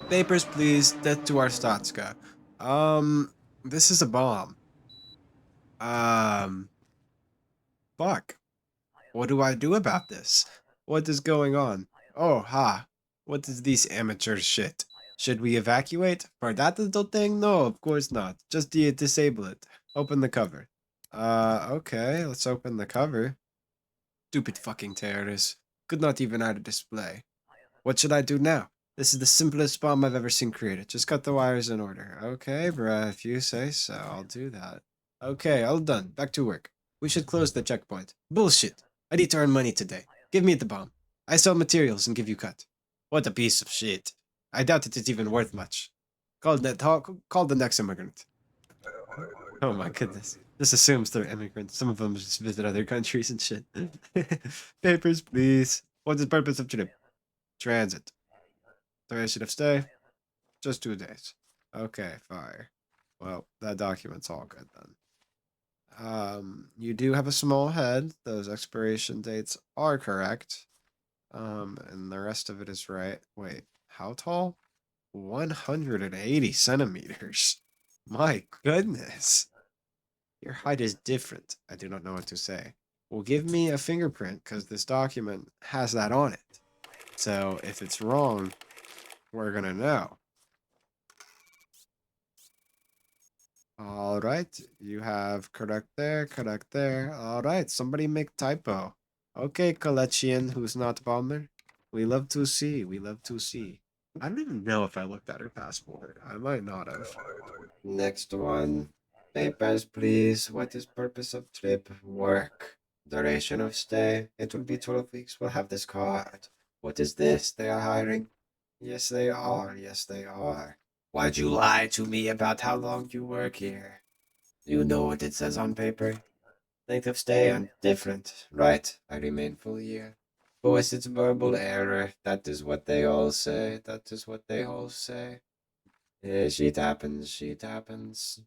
Papers, please. Death to Arstotzka. This is a bomb. Fuck. What do I do about this? What is going on? Oh, ha. What is this amateur shit? Should we evacuate? For that little thing? No, of course not. Just disable it. Open the cover. Okay, let's open the cover. Stupid fucking terrorists. Could not even add a display. What should I do now? This is the simplest bomb I've ever seen created. Just cut the wires in order. Okay, bruh, if you say so, I'll do that. Okay, all done. Back to work. We should close the checkpoint. Bullshit. I need to earn money today. Give me the bomb. I sell materials and give you cut. What a piece of shit. I doubt it's even worth much. Call the next immigrant. Oh my goodness. This assumes they're immigrants. Some of them just visit other countries and shit. Papers, please. What's the purpose of trip? Transit. Duration of stay? Just 2 days. Okay, fire. Well, that document's all good then. You do have a small head. Those expiration dates are correct. And the rest of it is right. Wait, how tall? 180 centimeters. My goodness. Your height is different. I do not know what to say. Well, give me a fingerprint, because this document has that on it. So, if it's wrong, we're gonna know. All right, you have correct there, correct there. All right, somebody make typo. Okay, collection, who's not bomber. We love to see, we love to see. I don't even know if I looked at her passport. I might not have. Next one. Papers, please. What is purpose of trip? Work. Duration of stay. It will be 12 weeks. We'll have this card. What is this? They are hiring. Yes, they are. Yes, they are. Why'd you lie to me about how long you work here? You know what it says on paper. Length of stay different. Right. I remain full year. Boys, it's verbal error. That is what they all say. That is what they all say. Shit happens. Shit happens.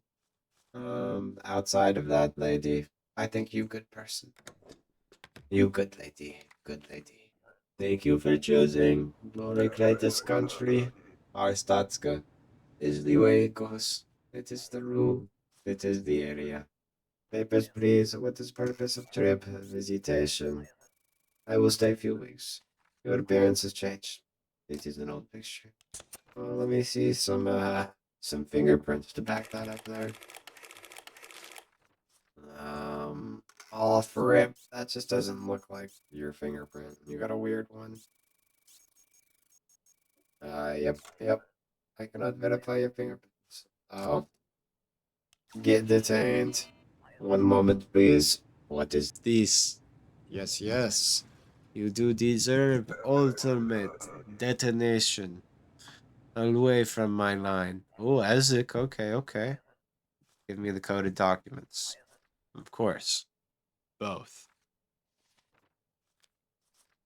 Outside of that, lady, I think you good person. You good lady. Good lady. Thank you for choosing Glory Greatest Country. Arstotzka is the way it goes. It is the rule. It is the area. Papers, please. What is purpose of trip? Visitation. I will stay a few weeks. Your appearance has changed. It is an old picture. Let me see some fingerprints to back that up there. Um, off rip. That just doesn't look like your fingerprint. You got a weird one. Yep. I cannot verify your fingerprints. Oh, get detained. One moment, please. What is this? Yes. You do deserve ultimate detonation away from my line. Oh, Ezek. Okay. Give me the coded documents. Of course. Both.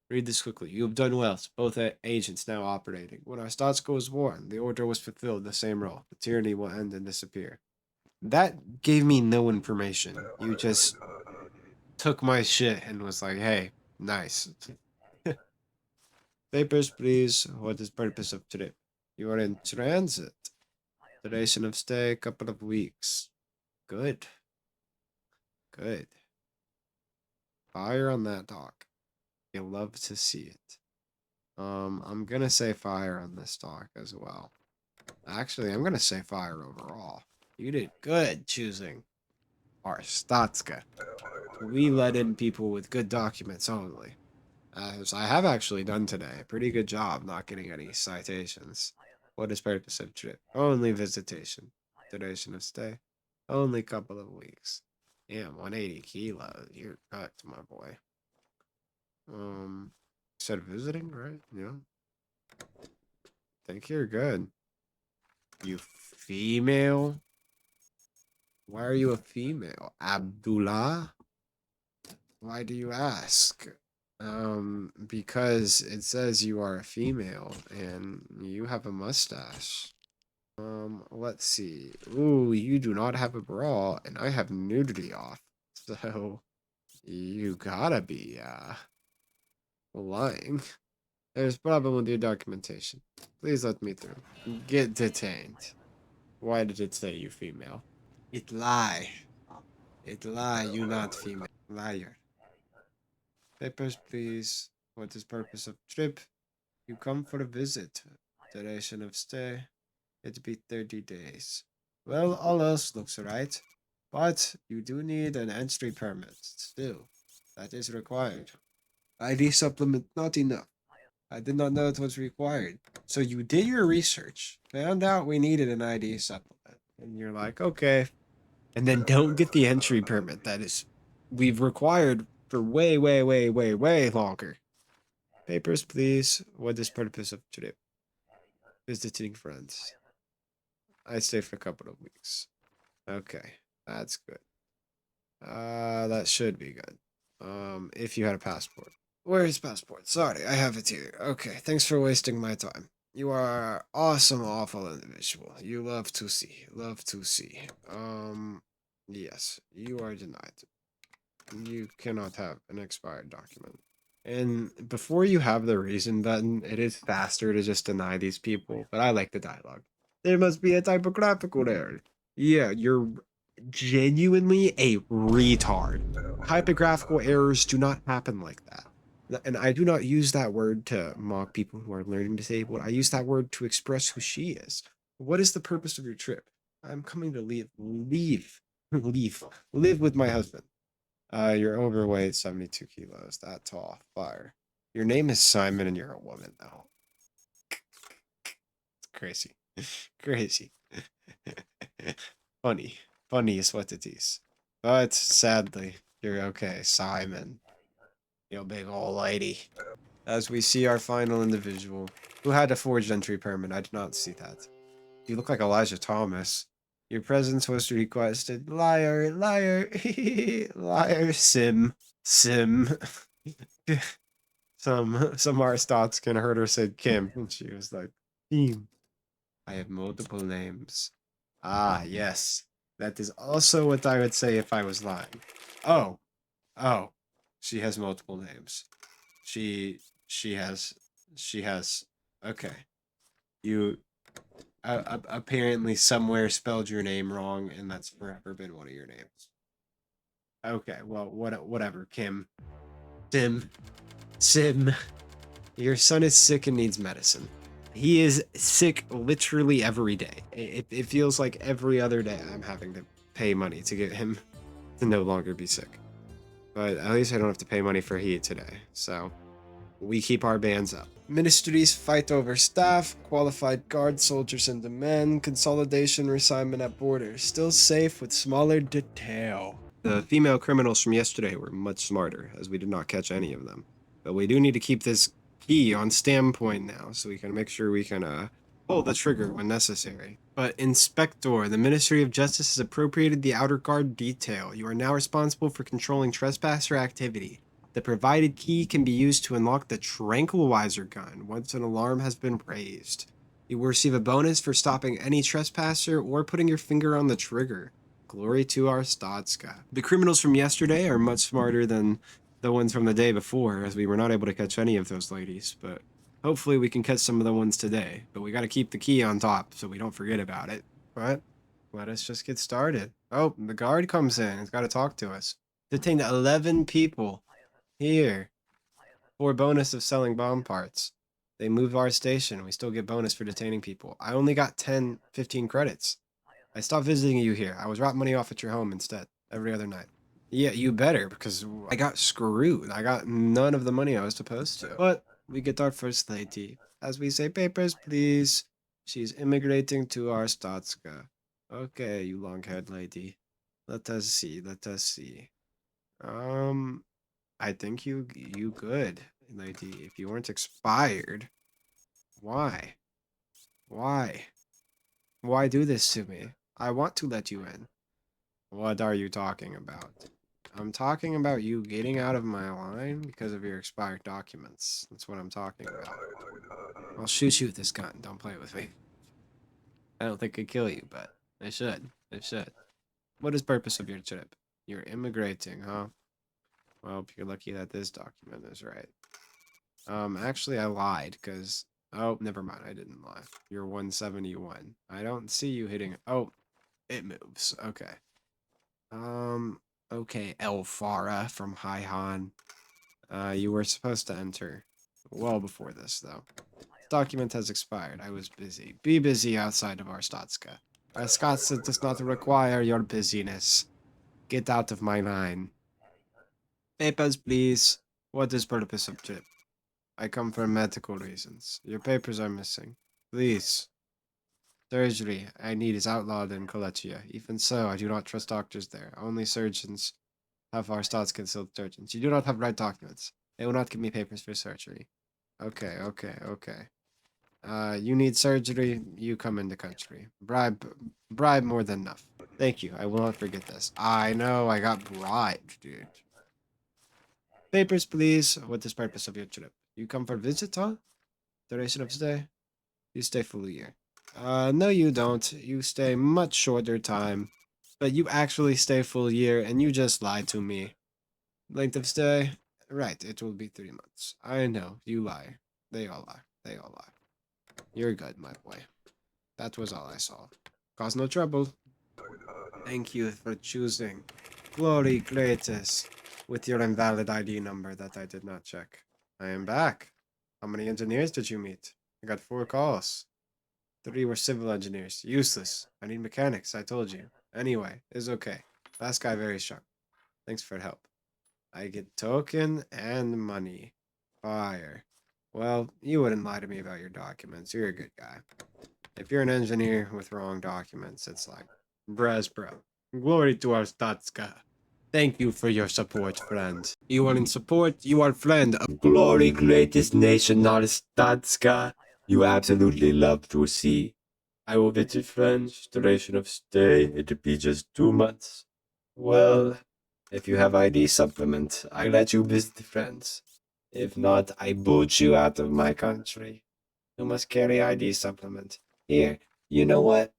Read this quickly. You have done well. Both agents now operating. When Arstotzka was born, the order was fulfilled the same role. The tyranny will end and disappear. That gave me no information. You just took my shit and was like, hey, nice. Papers, please. What is purpose of trip? You are in transit. Duration of stay, couple of weeks. Good. Fire on that dock. You love to see it. I'm gonna say fire on this dock as well. Actually, I'm gonna say fire overall. You did good choosing Arstotzka. We let in people with good documents only. As I have actually done today. Pretty good job not getting any citations. What is purpose of trip? Only visitation. Duration of stay? Only couple of weeks. Damn, 180 kilos. You're cooked, my boy. Said visiting, right? Yeah. Think you're good. You female? Why are you a female? Abdullah? Why do you ask? Because it says you are a female and you have a mustache. Let's see. Ooh, you do not have a bra and I have nudity off. So you gotta be lying. There's a problem with your documentation. Please let me through. Get detained. Why did it say you female? It lie. It lie, you not female. Liar. Papers, please. What is purpose of trip? You come for a visit. Duration of stay? It'd be 30 days. Well, all else looks right. But you do need an entry permit. Still, that is required. ID supplement, not enough. I did not know it was required. So you did your research, found out we needed an ID supplement, and you're like, okay. And then don't get the entry permit that is we've required for way longer. Papers, please. What is purpose of trip? Visiting friends. I stay for a couple of weeks. Okay, that's good. That should be good. If you had a passport. Where is passport? Sorry, I have it here. Okay, thanks for wasting my time. You are awesome, awful individual. You love to see. Love to see. Yes, you are denied. You cannot have an expired document. And before you have the reason button, it is faster to just deny these people, but I like the dialogue. There must be a typographical error. Yeah, you're genuinely a retard. Typographical errors do not happen like that. And I do not use that word to mock people who are learning disabled. I use that word to express who she is. What is the purpose of your trip? I'm coming to leave, live with my husband. You're overweight, 72 kilos, that tall, fire. Your name is Simon and you're a woman now. It's crazy. Crazy. Funny. Funny is what it is. But sadly, you're okay, Simon. You big old lady. As we see our final individual, who had a forged entry permit. I did not see that. You look like Elijah Thomas. Your presence was requested. Liar, liar, liar, sim, sim. some Arstotzka heard her said Kim, and she was like, Kim. I have multiple names. Ah, yes. That is also what I would say if I was lying. Oh, oh. She has multiple names. She, she has, she has. Okay. You apparently somewhere spelled your name wrong, and that's forever been one of your names. Okay, well, whatever, Kim. Sim. Sim. Your son is sick and needs medicine. He is sick literally every day. It feels like every other day I'm having to pay money to get him to no longer be sick. But at least I don't have to pay money for heat today, so we keep our bands up. Ministries fight over staff, qualified guard soldiers and the men, consolidation reassignment at borders, still safe with smaller detail. The female criminals from yesterday were much smarter, as we did not catch any of them. But we do need to keep this key on standpoint now, so we can make sure we can pull the trigger when necessary. But Inspector, the Ministry of Justice has appropriated the outer guard detail. You are now responsible for controlling trespasser activity. The provided key can be used to unlock the tranquilizer gun once an alarm has been raised. You will receive a bonus for stopping any trespasser or putting your finger on the trigger. Glory to Arstotzka. The criminals from yesterday are much smarter than the ones from the day before, as we were not able to catch any of those ladies, but hopefully we can catch some of the ones today. But we gotta keep the key on top so we don't forget about it. But let us just get started. Oh, the guard comes in. He's gotta talk to us. Detained 11 people. Here. For bonus of selling bomb parts. They move our station. We still get bonus for detaining people. I only got 10, 15 credits. I stopped visiting you here. I was dropping money off at your home instead, every other night. Yeah, you better, because I got screwed. I got none of the money I was supposed to. But we get our first lady. As we say, papers, please. She's immigrating to Arstotzka. Okay, you long-haired lady. Let us see, let us see. I think you good, lady. If you weren't expired, why? Why? Why do this to me? I want to let you in. What are you talking about? I'm talking about you getting out of my line because of your expired documents. That's what I'm talking about. I'll shoot you with this gun. Don't play with me. I don't think I'd kill you, but I should. I should. What is purpose of your trip? You're immigrating, huh? Well, you're lucky that this document is right. Actually, I lied, because... Oh, never mind, I didn't lie. You're 171. I don't see you hitting... Oh, it moves. Okay. Okay, Elfara from Haihan. You were supposed to enter well before this, though. The document has expired. I was busy. Be busy outside of Arstotzka. Arstotzka does not require your busyness. Get out of my line. Papers, please. What is purpose of trip? I come for medical reasons. Your papers are missing. Please. Surgery I need is outlawed in Kolechia. Even so, I do not trust doctors there. Only surgeons have our thoughts concealed surgeons. You do not have right documents. They will not give me papers for surgery. Okay, okay, okay. You need surgery, you come in the country. Bribe more than enough. Thank you, I will not forget this. I know, I got bribed, dude. Papers, please. What is purpose of your trip? You come for visit, huh? Duration of stay? You stay full a year. No you don't. You stay much shorter time. But you actually stay full year, and you just lied to me. Length of stay? Right, it will be 3 months. I know, you lie. They all lie. They all lie. You're good, my boy. That was all I saw. Cause no trouble. Thank you for choosing Glory Greatest with your invalid ID number that I did not check. I am back. How many engineers did you meet? I got 4 calls. 3 were civil engineers. Useless. I need mechanics, I told you. Anyway, it's okay. Last guy very strong. Thanks for the help. I get token and money. Fire. Well, you wouldn't lie to me about your documents. You're a good guy. If you're an engineer with wrong documents, it's like, bro. Glory to Arstotzka. Thank you for your support, friend. You are in support, you are friend of glory, greatest nation, Arstotzka. You absolutely love to see. I will visit friends, duration of stay, it'll be just 2 months. Well, if you have ID supplement, I let you visit friends. If not, I boot you out of my country. You must carry ID supplement. Here, you know what?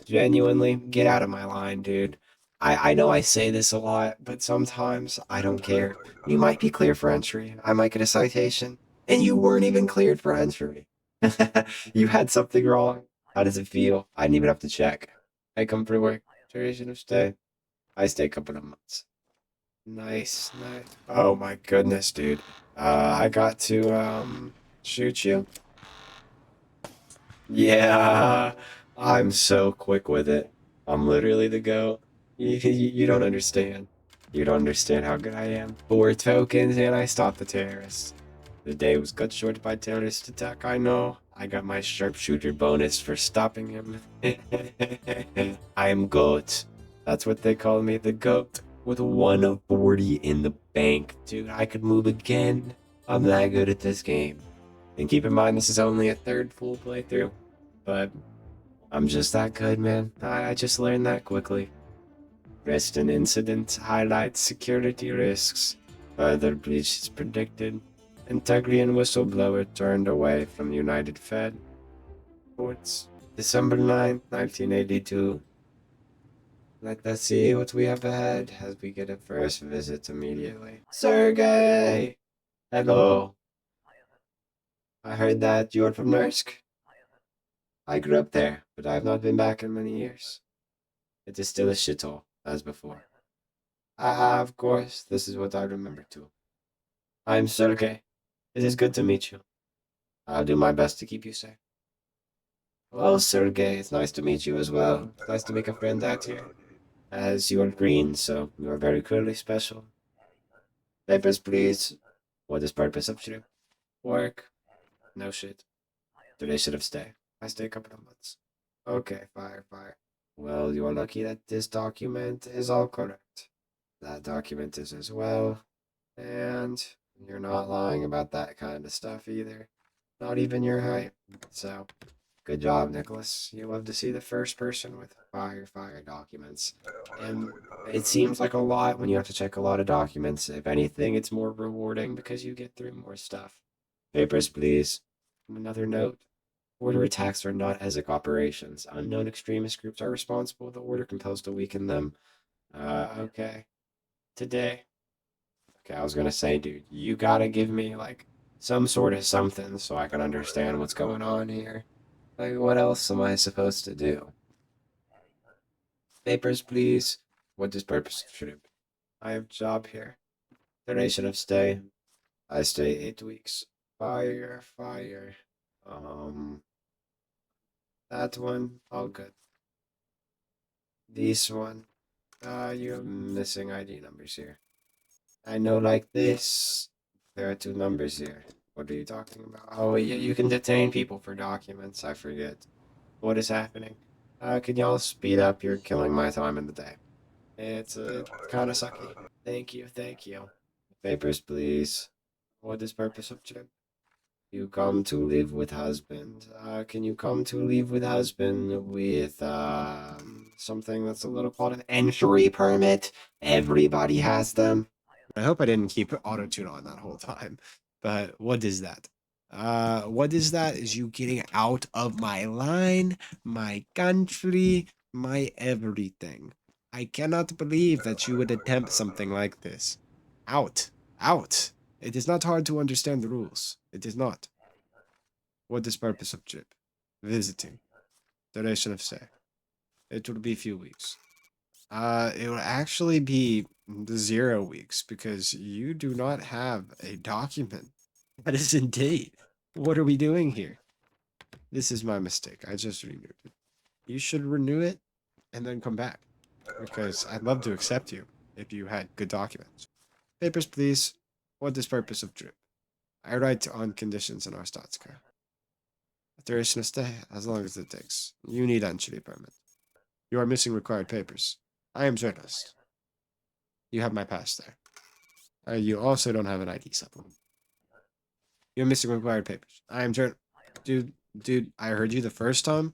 Genuinely, get out of my line, dude. I know I say this a lot, but sometimes I don't care. You might be clear for entry. I might get a citation. And you weren't even cleared for entry. You had something wrong. How does it feel? I didn't even have to check. I come for work. Duration of stay. I stay a couple of months. Nice. Oh my goodness, dude. I got to, shoot you. Yeah, I'm so quick with it. I'm literally the GOAT. You don't understand. You don't understand how good I am. 4 tokens and I stopped the terrorists. The day was cut short by terrorist attack, I know. I got my sharpshooter bonus for stopping him. I am GOAT. That's what they call me, the GOAT. With 140 in the bank. Dude, I could move again. I'm that good at this game. And keep in mind, this is only a third full playthrough. But I'm just that good, man. I just learned that quickly. Reston incident highlights security risks. Further breaches predicted. Integrity and whistleblower turned away from United Fed. Reports. December 9th, 1982. Let us see what we have ahead as we get a first visit immediately. Sergey! Hello. I heard that you're from Nursk. I grew up there, but I have not been back in many years. It is still a shithole, as before. Of course, this is what I remember too. I'm Sergey. It is good to meet you. I'll do my best to keep you safe. Well, Sergey, it's nice to meet you as well. It's nice to make a friend out here. As you are green, so you are very clearly special. Papers, please. What is purpose of trip? Work. No shit. Duration of stay. I stay a couple of months. Okay, fire. Well, you are lucky that this document is all correct. That document is as well. And you're not lying about that kind of stuff either. Not even your height. So, good job, Nicholas. You love to see the first person with fire documents. And it seems like a lot when you have to check a lot of documents. If anything, it's more rewarding because you get through more stuff. Papers, please. Another note. Order attacks are not ESIC operations. Unknown extremist groups are responsible. The order compels to weaken them. Okay. Today. Okay, I was gonna say, dude, you gotta give me, like, some sort of something so I can understand what's going on here. Like, what else am I supposed to do? Papers, please. What is purpose of trip? I have job here. Duration of stay. I stay 8 weeks. Fire. That one, all good. This one, you're missing ID numbers here. I know, like this. There are 2 numbers here. What are you talking about? Oh, yeah, you can detain people for documents. I forget. What is happening? Can y'all speed up? You're killing my time in the day. It's kind of sucky. Thank you. Papers, please. What is purpose of trip? You come to live with husband. Can you come to live with husband with something that's a little called an entry permit? Everybody has them. I hope I didn't keep auto-tune on that whole time. But what is that? What is that? Is you getting out of my line, my country, my everything. I cannot believe that you would attempt something like this. Out. It is not hard to understand the rules. It is not. What is purpose of trip? Visiting. Duration of stay. It will be a few weeks. It will actually be 0 weeks because you do not have a document. That is indeed. What are we doing here? This is my mistake. I just renewed it. You should renew it and then come back. Because I'd love to accept you if you had good documents. Papers, please. What is purpose of trip? I write on conditions in Arstotzka. Duration of stay, as long as it takes. You need entry permit. You are missing required papers. I am journalist. You have my pass there. You also don't have an ID supplement. You're missing required papers. I am Dude, I heard you the first time.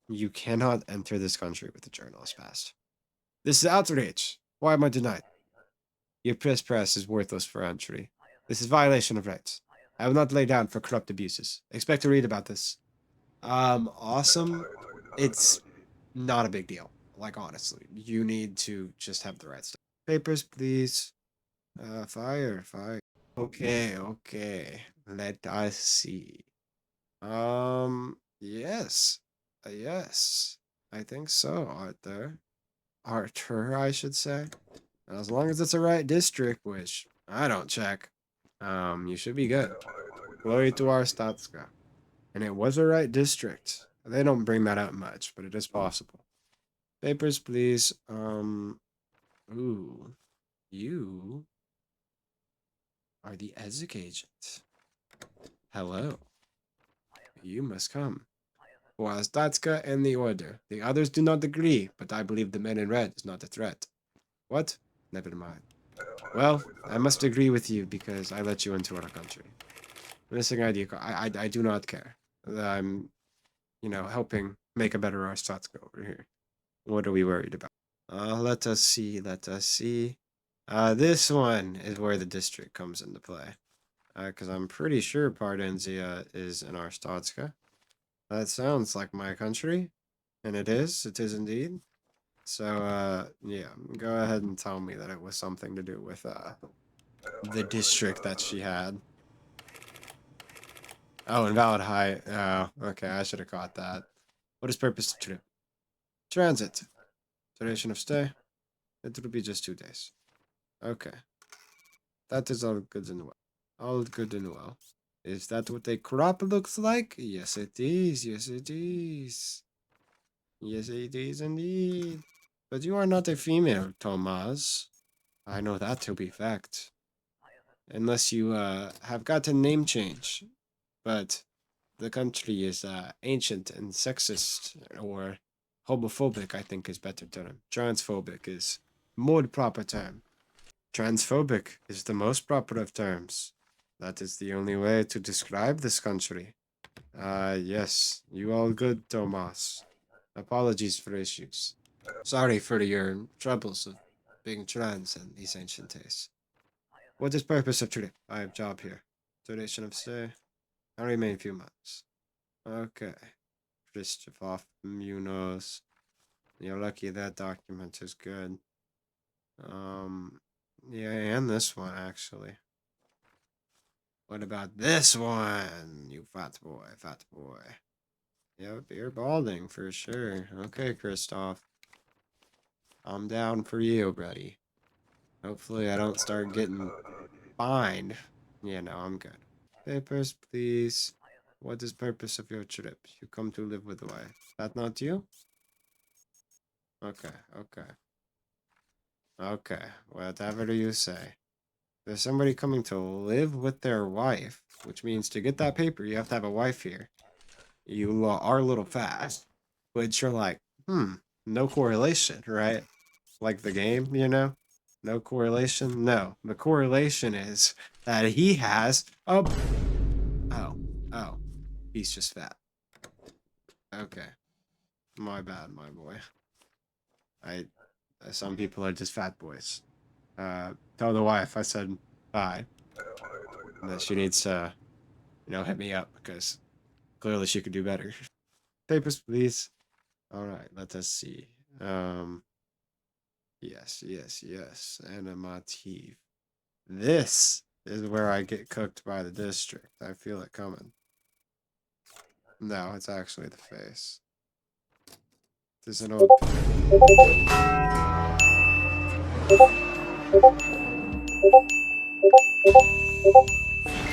You cannot enter this country with a journalist pass. This is outrage. Why am I denied? Your press is worthless for entry. This is violation of rights. I will not lay down for corrupt abuses. Expect to read about this. Awesome. It's not a big deal. Like, honestly, you need to just have the right stuff. Papers, please. Fire. Okay. Let us see. Yes. Yes. I think so, Arthur, I should say. As long as it's the right district, which I don't check, you should be good. Glory to Arstotzka. And it was a right district. They don't bring that out much, but it is possible. Papers, please. Ooh. You are the Ezek agent. Hello. You must come. For Arstotzka and the Order. The others do not agree, but I believe the man in red is not a threat. What? Never mind. Well, I must agree with you because I let you into our country. Missing ID card. I do not care. I'm, helping make a better Arstotzka over here. What are we worried about? Let us see. This one is where the district comes into play. Because I'm pretty sure Pardenzia is in Arstotzka. That sounds like my country. And it is indeed. So, yeah, go ahead and tell me that it was something to do with, the district that she had. Oh, invalid height. Oh, okay, I should have caught that. What is purpose of trip? Transit. Duration of stay? It will be just 2 days. Okay. That is all good and well. All good and well. Is that what a crop looks like? Yes, it is. Yes, it is. Yes, it is indeed. But you are not a female, Thomas. I know that to be fact. Unless you, have got a name change. But the country is, ancient and sexist, or homophobic, I think is better term. Transphobic is more proper term. Transphobic is the most proper of terms. That is the only way to describe this country. Yes, you all good, Thomas. Apologies for issues. Sorry for your troubles of being trans and these ancient days. What is purpose of trip? I have job here. Duration of stay? I remain few months. Okay. Christoph Munoz. You're lucky that document is good. Yeah, and this one, actually. What about this one? You fat boy. Yep, you're balding for sure. Okay, Christoph. I'm down for you, buddy. Hopefully I don't start getting fined. Yeah, no, I'm good. Papers, please. What is purpose of your trip? You come to live with the wife. That not you? Okay. Whatever you say. There's somebody coming to live with their wife, which means to get that paper, you have to have a wife here. You are a little fast, which you're like, no correlation, right? Like the game, No correlation? No. The correlation is that he has a... Oh. He's just fat. Okay. My bad, my boy. Some people are just fat boys. Tell the wife I said bye. And that she needs to, hit me up because clearly she could do better. Papers, please. Alright, let us see. Yes. Animative. This is where I get cooked by the district. I feel it coming. No, it's actually the face. There's an old...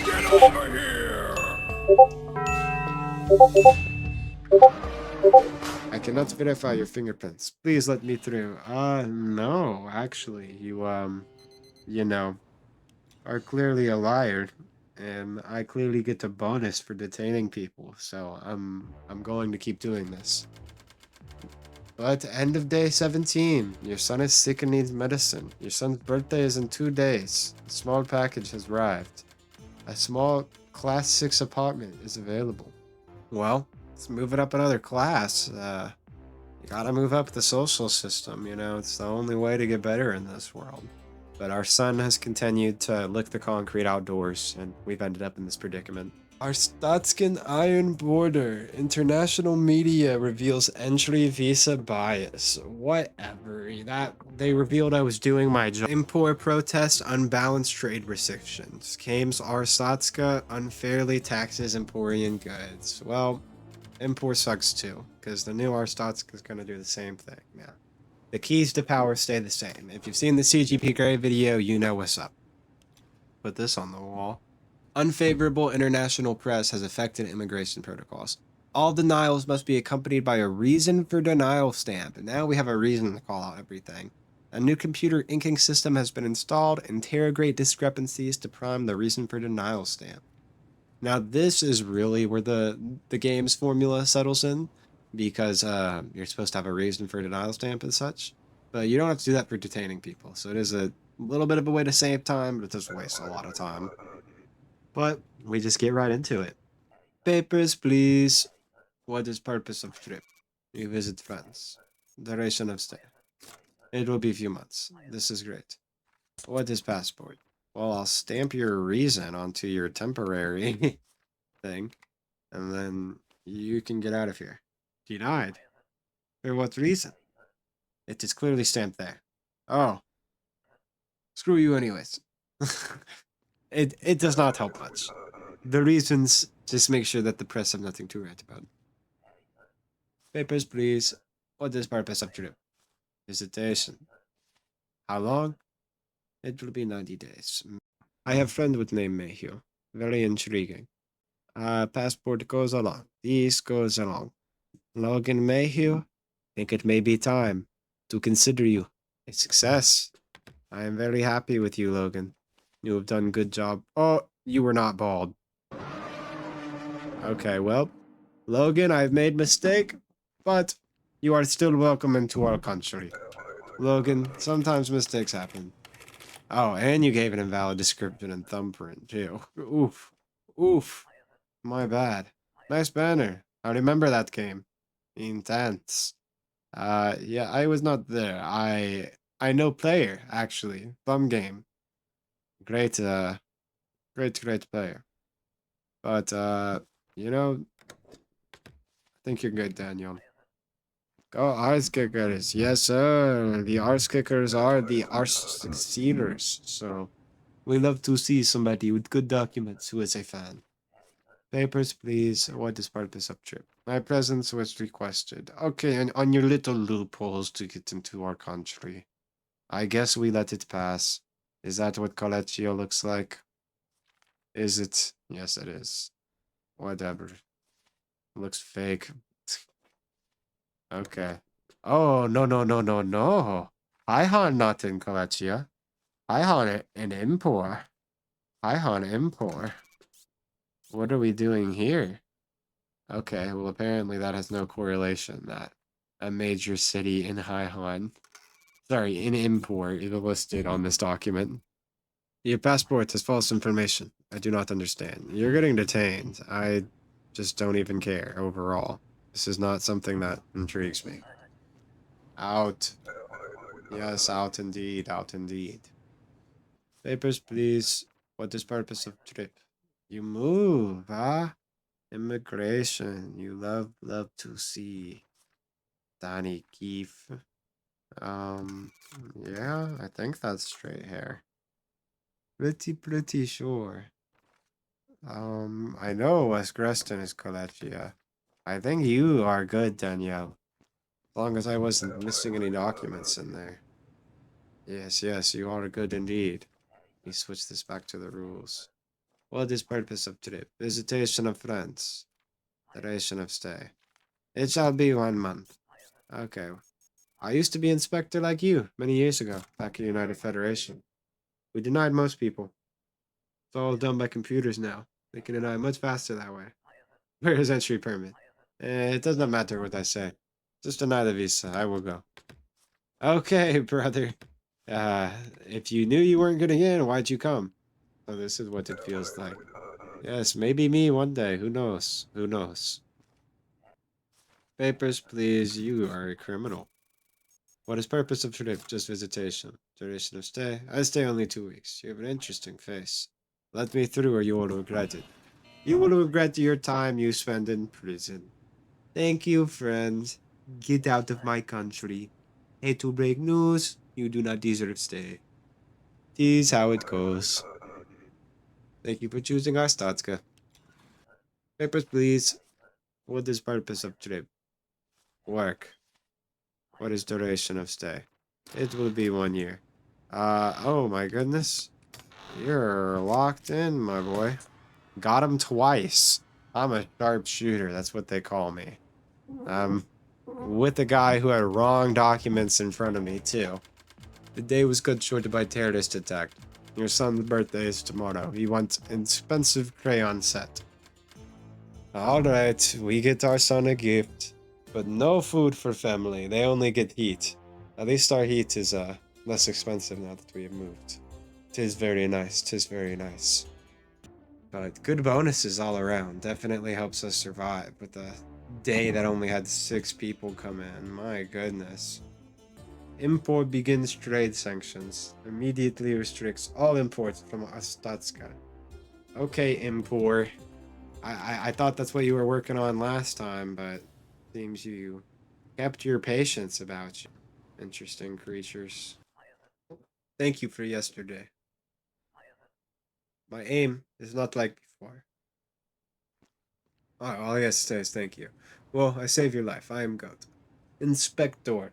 Get over here! I cannot verify your fingerprints. Please let me through. No, actually, you know, are clearly a liar, and I clearly get a bonus for detaining people, so I'm going to keep doing this. But end of day 17, your son is sick and needs medicine. Your son's birthday is in 2 days. A small package has arrived. A small class 6 apartment is available. Well, let's move it up another class. You gotta move up the social system, you know, it's the only way to get better in this world. But our son has continued to lick the concrete outdoors, and we've ended up in this predicament. Arstotzkan Iron Border. International media reveals entry visa bias. Whatever. That they revealed I was doing my job. Import protest unbalanced trade restrictions. Claims Arstotzka unfairly taxes Emporian goods. Well, import sucks too, because the new Arstotzka is going to do the same thing. Yeah. The keys to power stay the same. If you've seen the CGP Grey video, you know what's up. Put this on the wall. Unfavorable international press has affected immigration protocols. All denials must be accompanied by a reason for denial stamp. And now we have a reason to call out everything. A new computer inking system has been installed. Interrogate discrepancies to prime the reason for denial stamp. Now this is really where the game's formula settles in, because you're supposed to have a reason for a denial stamp and such, but you don't have to do that for detaining people. So it is a little bit of a way to save time, but it does waste a lot of time. But we just get right into it. Papers, please. What is purpose of trip? You visit friends. Duration of stay. It will be a few months. This is great. What is passport? Well, I'll stamp your reason onto your temporary thing, and then you can get out of here. Denied. For what reason? It is clearly stamped there. Oh, screw you anyways. It does not help much. The reasons, just make sure that the press have nothing to write about. Papers, please. What is purpose of trip? Visitation. How long? It will be 90 days. I have friend with name Mayhew. Very intriguing. Passport goes along. This goes along. Logan Mayhew, think it may be time to consider you a success. I am very happy with you, Logan. You have done good job. Oh, you were not bald. Okay, well, Logan, I've made mistake, but you are still welcome into our country. Logan, sometimes mistakes happen. Oh, and you gave an invalid description and thumbprint, too. Oof. Oof. My bad. Nice banner. I remember that game. Intense. Yeah, I was not there. I know player, actually. Thumb game. Great, great player. But, you know, I think you're good, Daniel. Go Arse Kickers. Yes, sir. The Arse Kickers are the Arse Sealers. So, we love to see somebody with good documents who is a fan. Papers, please. What is purpose of trip? My presence was requested. Okay, and on your little loopholes to get into our country. I guess we let it pass. Is that what Colecchio looks like? Is it? Yes, it is. Whatever. Looks fake. Okay. Oh, no, no, no, no, no. I hunt not in Colecchio. I hunt it in Impor. I hunt Impor. What are we doing here? Okay, well, apparently that has no correlation that a major city in Haihan, sorry, in Impor is listed on this document. Your passport has false information. I do not understand. You're getting detained. I just don't even care overall. This is not something that intrigues me. Out. Yes, out indeed, out indeed. Papers, please. What is purpose of trip? You move, huh? Immigration. You love to see. Danny Keefe. Yeah, I think that's straight hair. Pretty sure. I know West Greston is Colecchia. I think you are good, Danielle. As long as I wasn't missing any documents in there. Yes, you are good indeed. Let me switch this back to the rules. What is purpose of trip? Visitation of friends. Duration of stay. It shall be 1 month. Okay. I used to be inspector like you many years ago, back in United Federation. We denied most people. It's all done by computers now. They can deny much faster that way. Where's entry permit? It does not matter what I say. Just deny the visa. I will go. Okay, brother. If you knew you weren't gonna get in, why'd you come? So this is what it feels like. Yes, maybe me one day. Who knows? Who knows? Papers, please. You are a criminal. What is purpose of trip? Just visitation. Duration of stay? I stay only 2 weeks. You have an interesting face. Let me through or you will regret it. You will regret your time you spend in prison. Thank you, friend. Get out of my country. Hate to break news. You do not deserve stay. This is how it goes. Thank you for choosing Arstotzka. Papers, please. What is purpose of trip? Work. What is duration of stay? It will be 1 year. Oh my goodness. You're locked in, my boy. Got him twice. I'm a sharpshooter, that's what they call me. With the guy who had wrong documents in front of me, too. The day was cut short by terrorist attack. Your son's birthday is tomorrow. He wants expensive crayon set. Alright, we get our son a gift. But no food for family. They only get heat. At least our heat is less expensive now that we have moved. Tis very nice, tis very nice. But good bonuses all around. Definitely helps us survive with a day that only had 6 people come in. My goodness. Import begins trade sanctions. Immediately restricts all imports from Arstotzka. Okay, import. I thought that's what you were working on last time, but seems you kept your patience about you. Interesting creatures. Thank you for yesterday. My aim is not like before. Oh, all I have to say is thank you. Well, I saved your life. I am Goat. Inspector.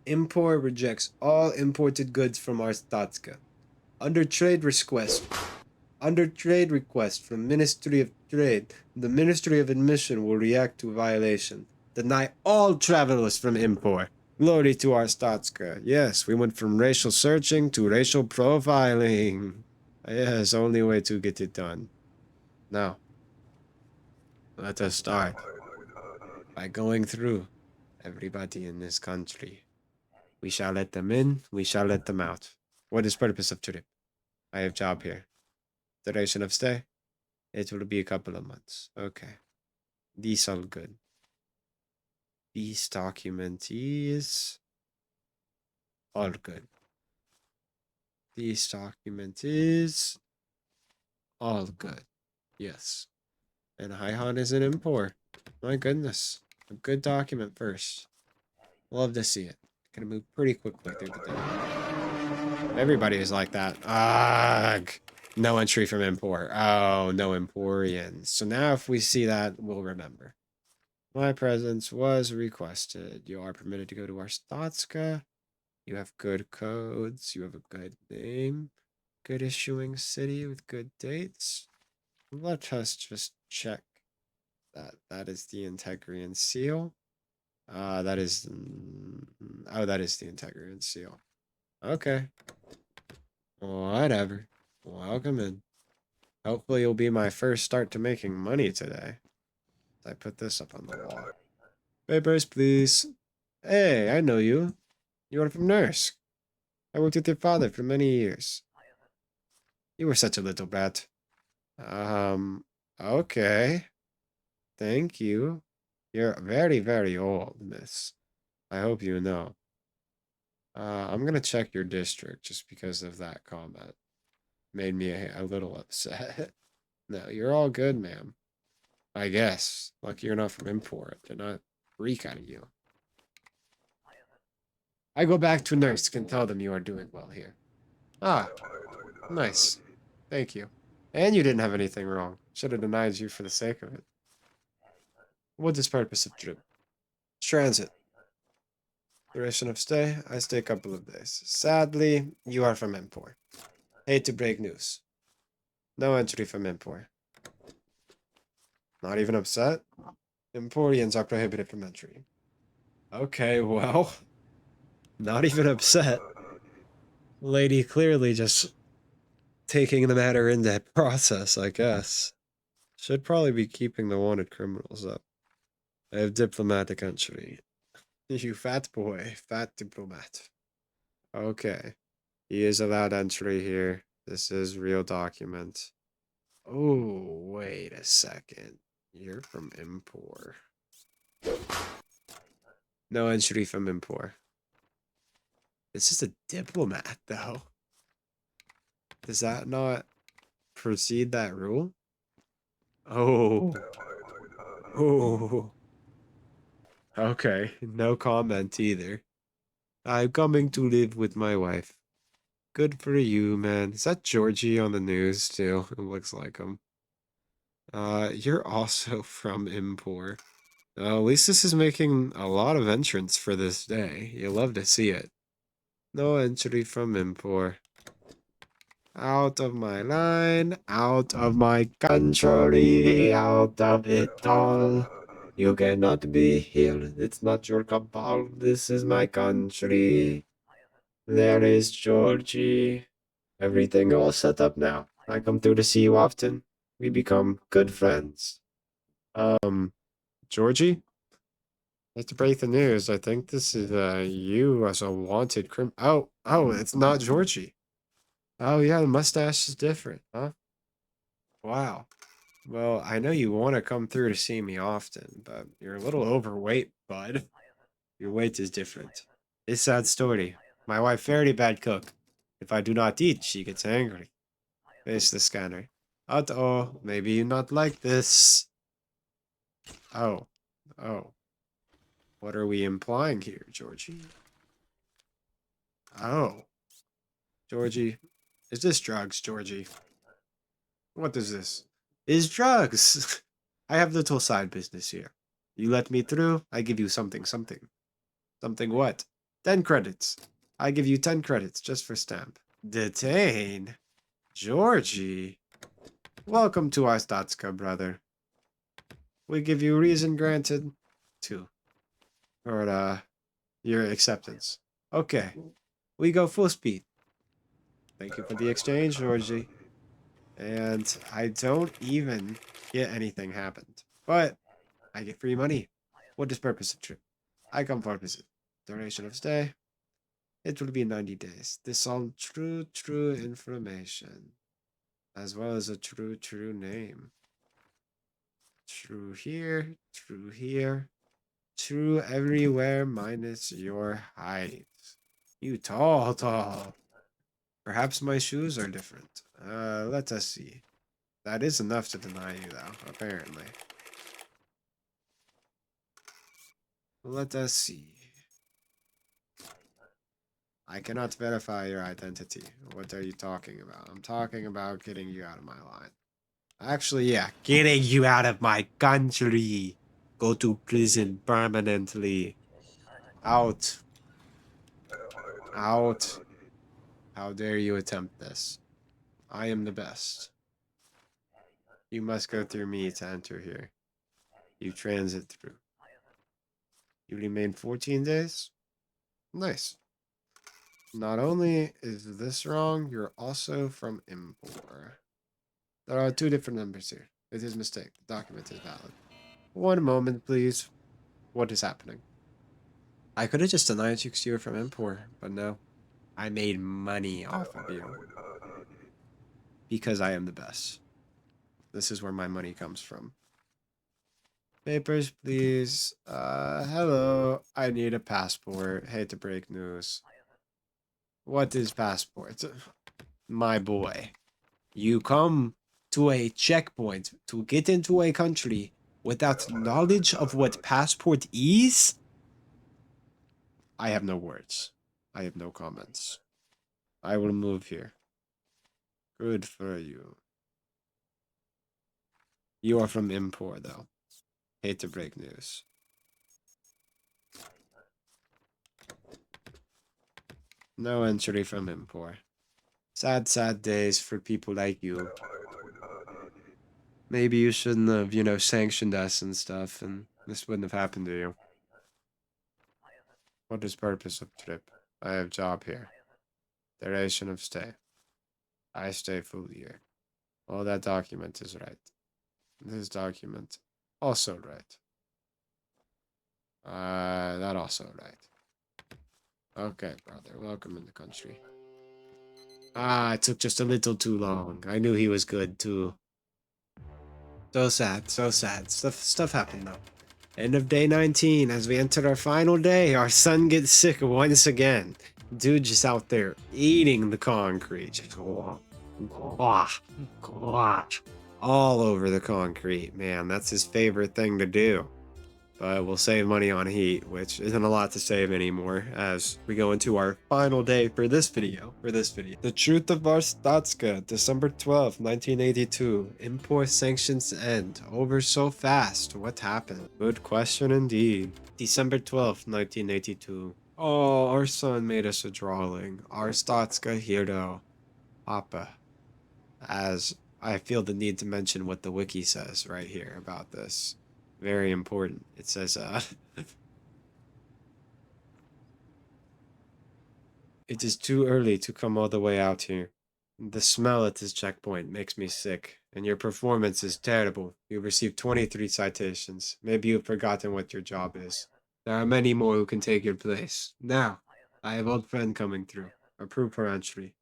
Import rejects all imported goods from Arstotzka. Under trade request. Under trade request from Ministry of Trade, the Ministry of Admission will react to violation. Deny all travelers from import. Glory to Arstotzka. Yes, we went from racial searching to racial profiling. Yes, only way to get it done. Now, let us start by going through everybody in this country. We shall let them in, we shall let them out. What is purpose of trip? I have job here. Duration of stay? It will be a couple of months. Okay. These all good. These documents all good. These documents all good. Yes. And Haihan is an import. My goodness. A good document first. Love to see it. Gonna move pretty quickly through the day. Everybody is like that. Ugh. No entry from import. Oh, no Emporians. So now if we see that, we'll remember. My presence was requested. You are permitted to go to Arstotzka. You have good codes. You have a good name. Good issuing city with good dates. Let us just check that. That is the Integrian seal. That is... Oh, that is the Integrian seal. Okay. Whatever. Welcome in. Hopefully you'll be my first start to making money today. I put this up on the wall. Papers, please. Hey, I know you. You are from Nurse. I worked with your father for many years. You were such a little brat. Okay. Thank you. You're very, very old, miss. I hope you know. I'm gonna check your district just because of that comment. Made me a little upset. No, you're all good, ma'am. I guess. Lucky you're not from import. Did not freak out of you. I go back to nurse, can tell them you are doing well here. Ah, nice. Thank you. And you didn't have anything wrong. Should have denied you for the sake of it. What is purpose of trip? Transit. Duration of stay? I stay a couple of days. Sadly, you are from import. Hate to break news. No entry from import. Not even upset? Emporians are prohibited from entry. Okay, well, not even upset. Lady clearly just taking the matter into process, I guess. Should probably be keeping the wanted criminals up. I have diplomatic entry. You fat boy, fat diplomat. Okay. He is allowed entry here. This is real document. Oh, wait a second. You're from Impor. No entry from Impor. This is a diplomat, though. Does that not precede that rule? Oh. Oh. Okay. No comment either. I'm coming to live with my wife. Good for you, man. Is that Georgie on the news, too? It looks like him. You're also from Impor. At least this is making a lot of entrants for this day. You love to see it. No entry from Impor. Out of my line, out of my country, out of it all. You cannot be here, it's not your cabal, this is my country. There is Georgie. Everything all set up now. I come through to see you often. We become good friends. Georgie? I have to break the news. I think this is you as a wanted Oh, it's not Georgie. Oh yeah, the mustache is different, huh? Wow. Well, I know you want to come through to see me often, but you're a little overweight, bud. Your weight is different. It's a sad story. My wife very bad cook. If I do not eat, she gets angry. Face the scanner. Oh, maybe you not like this. Oh. Oh. What are we implying here, Georgie? Oh. Georgie. Is this drugs, Georgie? What is this? Is drugs. I have little side business here. You let me through, I give you something. Something what? 10 credits. I give you 10 credits just for stamp. Detain? Georgie? Welcome to Arstotzka, brother. We give you reason granted. 2. For, your acceptance. Okay. We go full speed. Thank you for the exchange, Georgie. And I don't even get anything happened. But I get free money. What is purpose of trip? I come for a visit. Duration of stay? It will be 90 days. This all true information. As well as a true name. True here, true here. True everywhere minus your height. You tall. Perhaps my shoes are different. Let us see. That is enough to deny you, though, apparently. Let us see. I cannot verify your identity. What are you talking about? I'm talking about getting you out of my line. Actually, yeah, getting you out of my country. Go to prison permanently. Out. Out. How dare you attempt this? I am the best. You must go through me to enter here. You transit through. You remain 14 days? Nice. Not only is this wrong, you're also from Impor. There are 2 different numbers here. It is a mistake. The document is valid. One moment, please. What is happening? I could have just denied you because you were from Impor, but no. I made money off of you. Because I am the best. This is where my money comes from. Papers, please. Hello. I need a passport. Hate to break news. What is passport? My boy. You come to a checkpoint to get into a country without knowledge of what passport is? I have no words. I have no comments. I will move here. Good for you. You are from Impor, though. Hate to break news. No entry from Impor. Sad days for people like you. Maybe you shouldn't have, sanctioned us and stuff and This wouldn't have happened to you. What is purpose of trip? I have job here. Duration of stay. I stay full year. All that document is right. This document also right. That also right. Okay, brother. Welcome in the country. Ah, it took just a little too long. I knew he was good too. So sad, so sad. Stuff happened though. End of day 19. As we enter our final day, our son gets sick once again. Dude just out there eating the concrete. Just all over the concrete. Man, that's his favorite thing to do. But we'll save money on heat, which isn't a lot to save anymore, as we go into our final day for this video. The truth of Arstotzka, December 12th, 1982. Import sanctions end. Over so fast. What happened? Good question indeed. December 12th, 1982. Oh, our son made us a drawing. Arstotzka hero. Papa. As I feel the need to mention what the wiki says right here about this. Very important. It says, it is too early to come all the way out here. The smell at this checkpoint makes me sick, and your performance is terrible. You received 23 citations. Maybe you've forgotten what your job is. There are many more who can take your place. Now, I have old friend coming through. Approve her entry.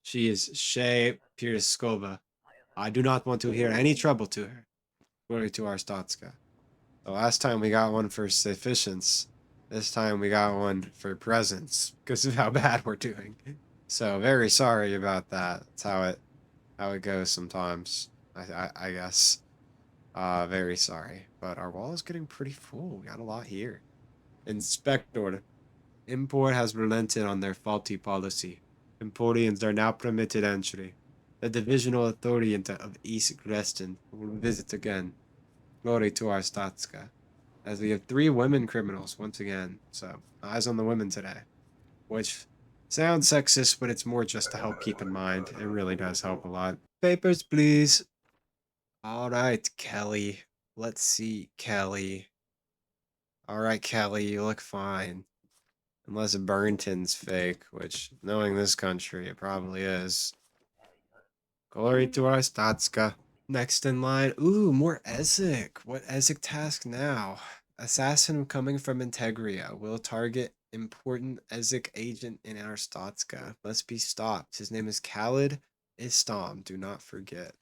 She is Shay Pirskova. I do not want to hear any trouble to her. Glory to Arstotzka. The last time we got one for sufficiency. This time we got one for presence because of how bad we're doing. So very sorry about that. That's how it goes sometimes. I guess. Very sorry. But our wall is getting pretty full. We got a lot here. Inspector. Import has relented on their faulty policy. Emporians are now permitted entry. The divisional authority of East Greston will visit again. Glory to our Statska. As we have 3 women criminals once again. So, eyes on the women today. Which sounds sexist, but it's more just to help keep in mind. It really does help a lot. Papers, please. Alright, Kelly. Let's see, Kelly. Alright, Kelly, you look fine. Unless Burnton's fake, which, knowing this country, it probably is. Glory to our Statska. Next in line, ooh, more Ezek. What Ezek task now? Assassin coming from Integria will target important Ezek agent in Arstotzka. Must be stopped. His name is Khalid Istam. Do not forget.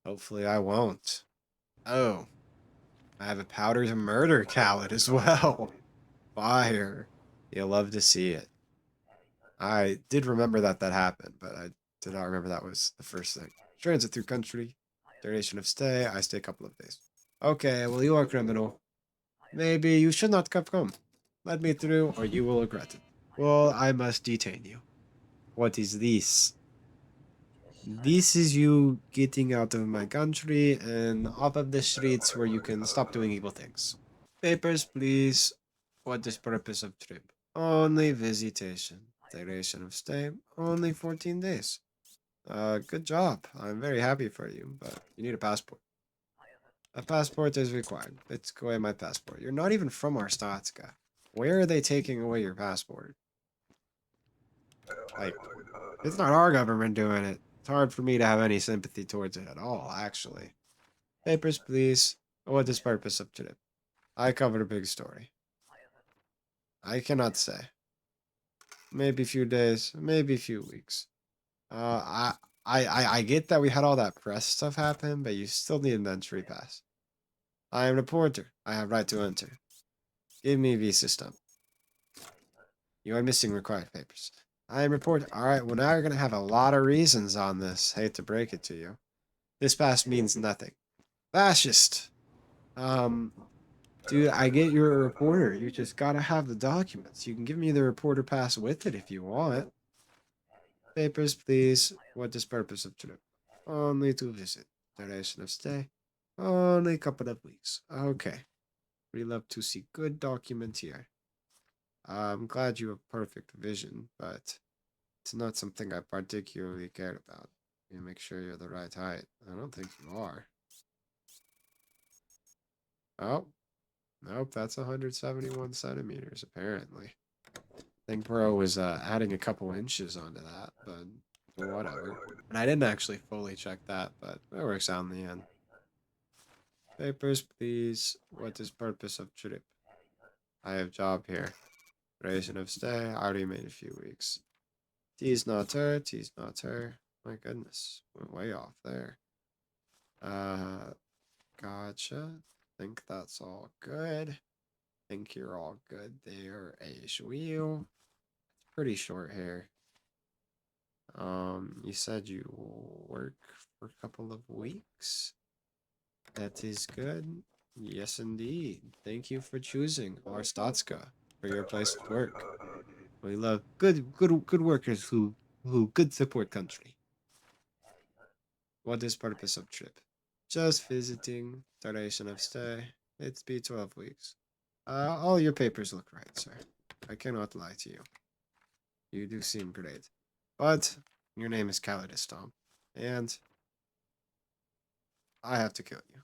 Hopefully I won't. Oh, I have a powder to murder Khalid as well. Fire. You'll love to see it. I did remember that happened, but I did not remember that was the first thing. Transit through country. Duration of stay. I stay a couple of days. Okay, well, you are criminal. Maybe you should not have come. Let me through, or you will regret it. Well, I must detain you. What is this? This is you getting out of my country and off of the streets where you can stop doing evil things. Papers, please. What is purpose of trip? Only visitation. Duration of stay, only 14 days. Good job. I'm very happy for you, but you need a passport. A passport is required. Let's go away my passport. You're not even from Arstotzka. Where are they taking away your passport? Like, it's not our government doing it. It's hard for me to have any sympathy towards it at all, actually. Papers, please. What is purpose of trip? I covered a big story. I cannot say. Maybe a few days, maybe a few weeks. I get that we had all that press stuff happen, but you still need an entry pass. I am a reporter. I have right to enter. Give me visa stamp. You are missing required papers. I am reporter. Alright, well now you're gonna have a lot of reasons on this. Hate to break it to you. This pass means nothing. Fascist! Dude, I get you're a reporter. You just gotta have the documents. You can give me the reporter pass with it if you want. Papers, please. What is purpose of trip? Only to visit. Duration of stay? Only a couple of weeks. Okay. We love to see good document here. I'm glad you have perfect vision, but it's not something I particularly care about. You make sure you're the right height. I don't think you are. Oh. Nope, that's 171 centimeters, apparently. I think bro was adding a couple inches onto that, but whatever. And I didn't actually fully check that, but it works out in the end. Papers, please. What is purpose of trip? I have job here. Duration of stay, I already made a few weeks. T's not her, T's not her. My goodness, went way off there. Gotcha. Think that's all good. Think you're all good there as well. Pretty short hair. You said you work for a couple of weeks. That is good. Yes, indeed. Thank you for choosing Arstotzka for your place of work. We love good workers who good support country. What is purpose of trip? Just visiting. Duration of stay. It's be 12 weeks. All your papers look right, sir. I cannot lie to you. You do seem great. But your name is Calidistom, and I have to kill you.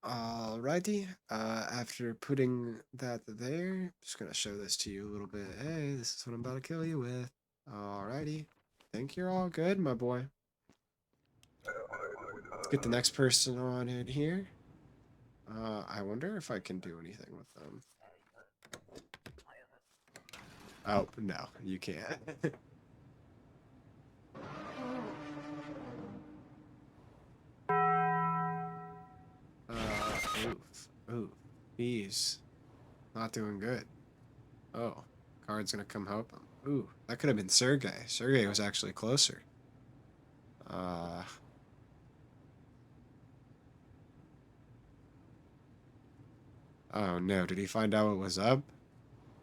Alrighty, after putting that there, just gonna show this to you a little bit. Hey, this is what I'm about to kill you with. Alrighty, think you're all good, my boy. Let's get the next person on in here. I wonder if I can do anything with them. Oh, no, you can't. Oof. He's not doing good. Oh, card's gonna come help him. Ooh, that could have been Sergey. Sergey was actually closer. Uh... Oh no, did he find out what was up?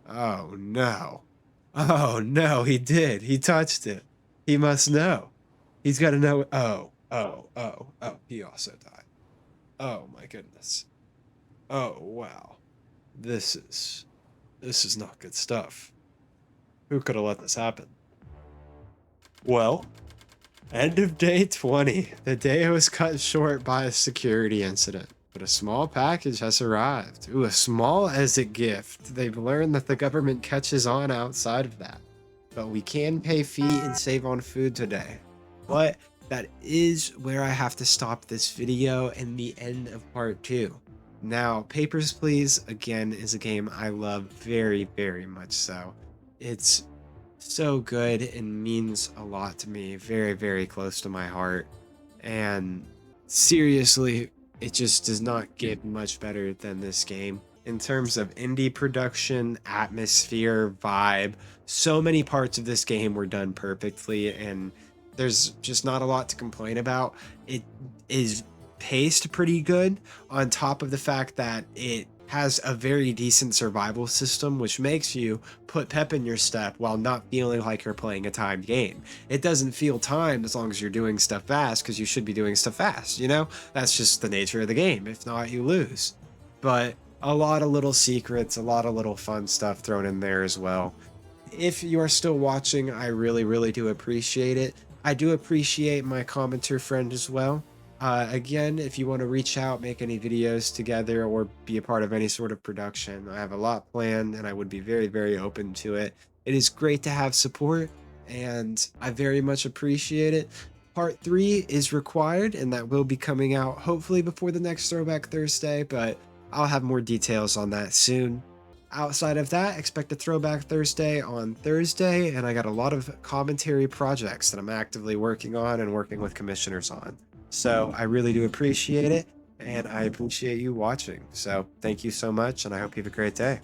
Oh no. Oh no, he did. He touched it. He must know. He's gotta know. Oh, he also died. Oh my goodness. Oh wow. This is not good stuff. Who could have let this happen? Well, end of day 20. The day was cut short by a security incident, but a small package has arrived. Ooh, as small as a gift. They've learned that the government catches on outside of that. But we can pay fee and save on food today. But that is where I have to stop this video and the end of part 2. Now, Papers, Please, again, is a game I love very, very much so. It's so good and means a lot to me, very, very close to my heart. And seriously, it just does not get much better than this game. In terms of indie production, atmosphere, vibe, so many parts of this game were done perfectly, and there's just not a lot to complain about. It is paced pretty good, on top of the fact that it has a very decent survival system, which makes you put pep in your step while not feeling like you're playing a timed game. It doesn't feel timed as long as you're doing stuff fast, because you should be doing stuff fast, you know? That's just the nature of the game. If not, you lose. But a lot of little secrets, a lot of little fun stuff thrown in there as well. If you are still watching, I really, really do appreciate it. I do appreciate my commenter friend as well. Again, if you want to reach out, make any videos together, or be a part of any sort of production, I have a lot planned and I would be very, very open to it. It is great to have support, and I very much appreciate it. Part 3 is required, and that will be coming out hopefully before the next Throwback Thursday, but I'll have more details on that soon. Outside of that, expect a Throwback Thursday on Thursday, and I got a lot of commentary projects that I'm actively working on and working with commissioners on. So I really do appreciate it, and I appreciate you watching. So thank you so much, and I hope you have a great day.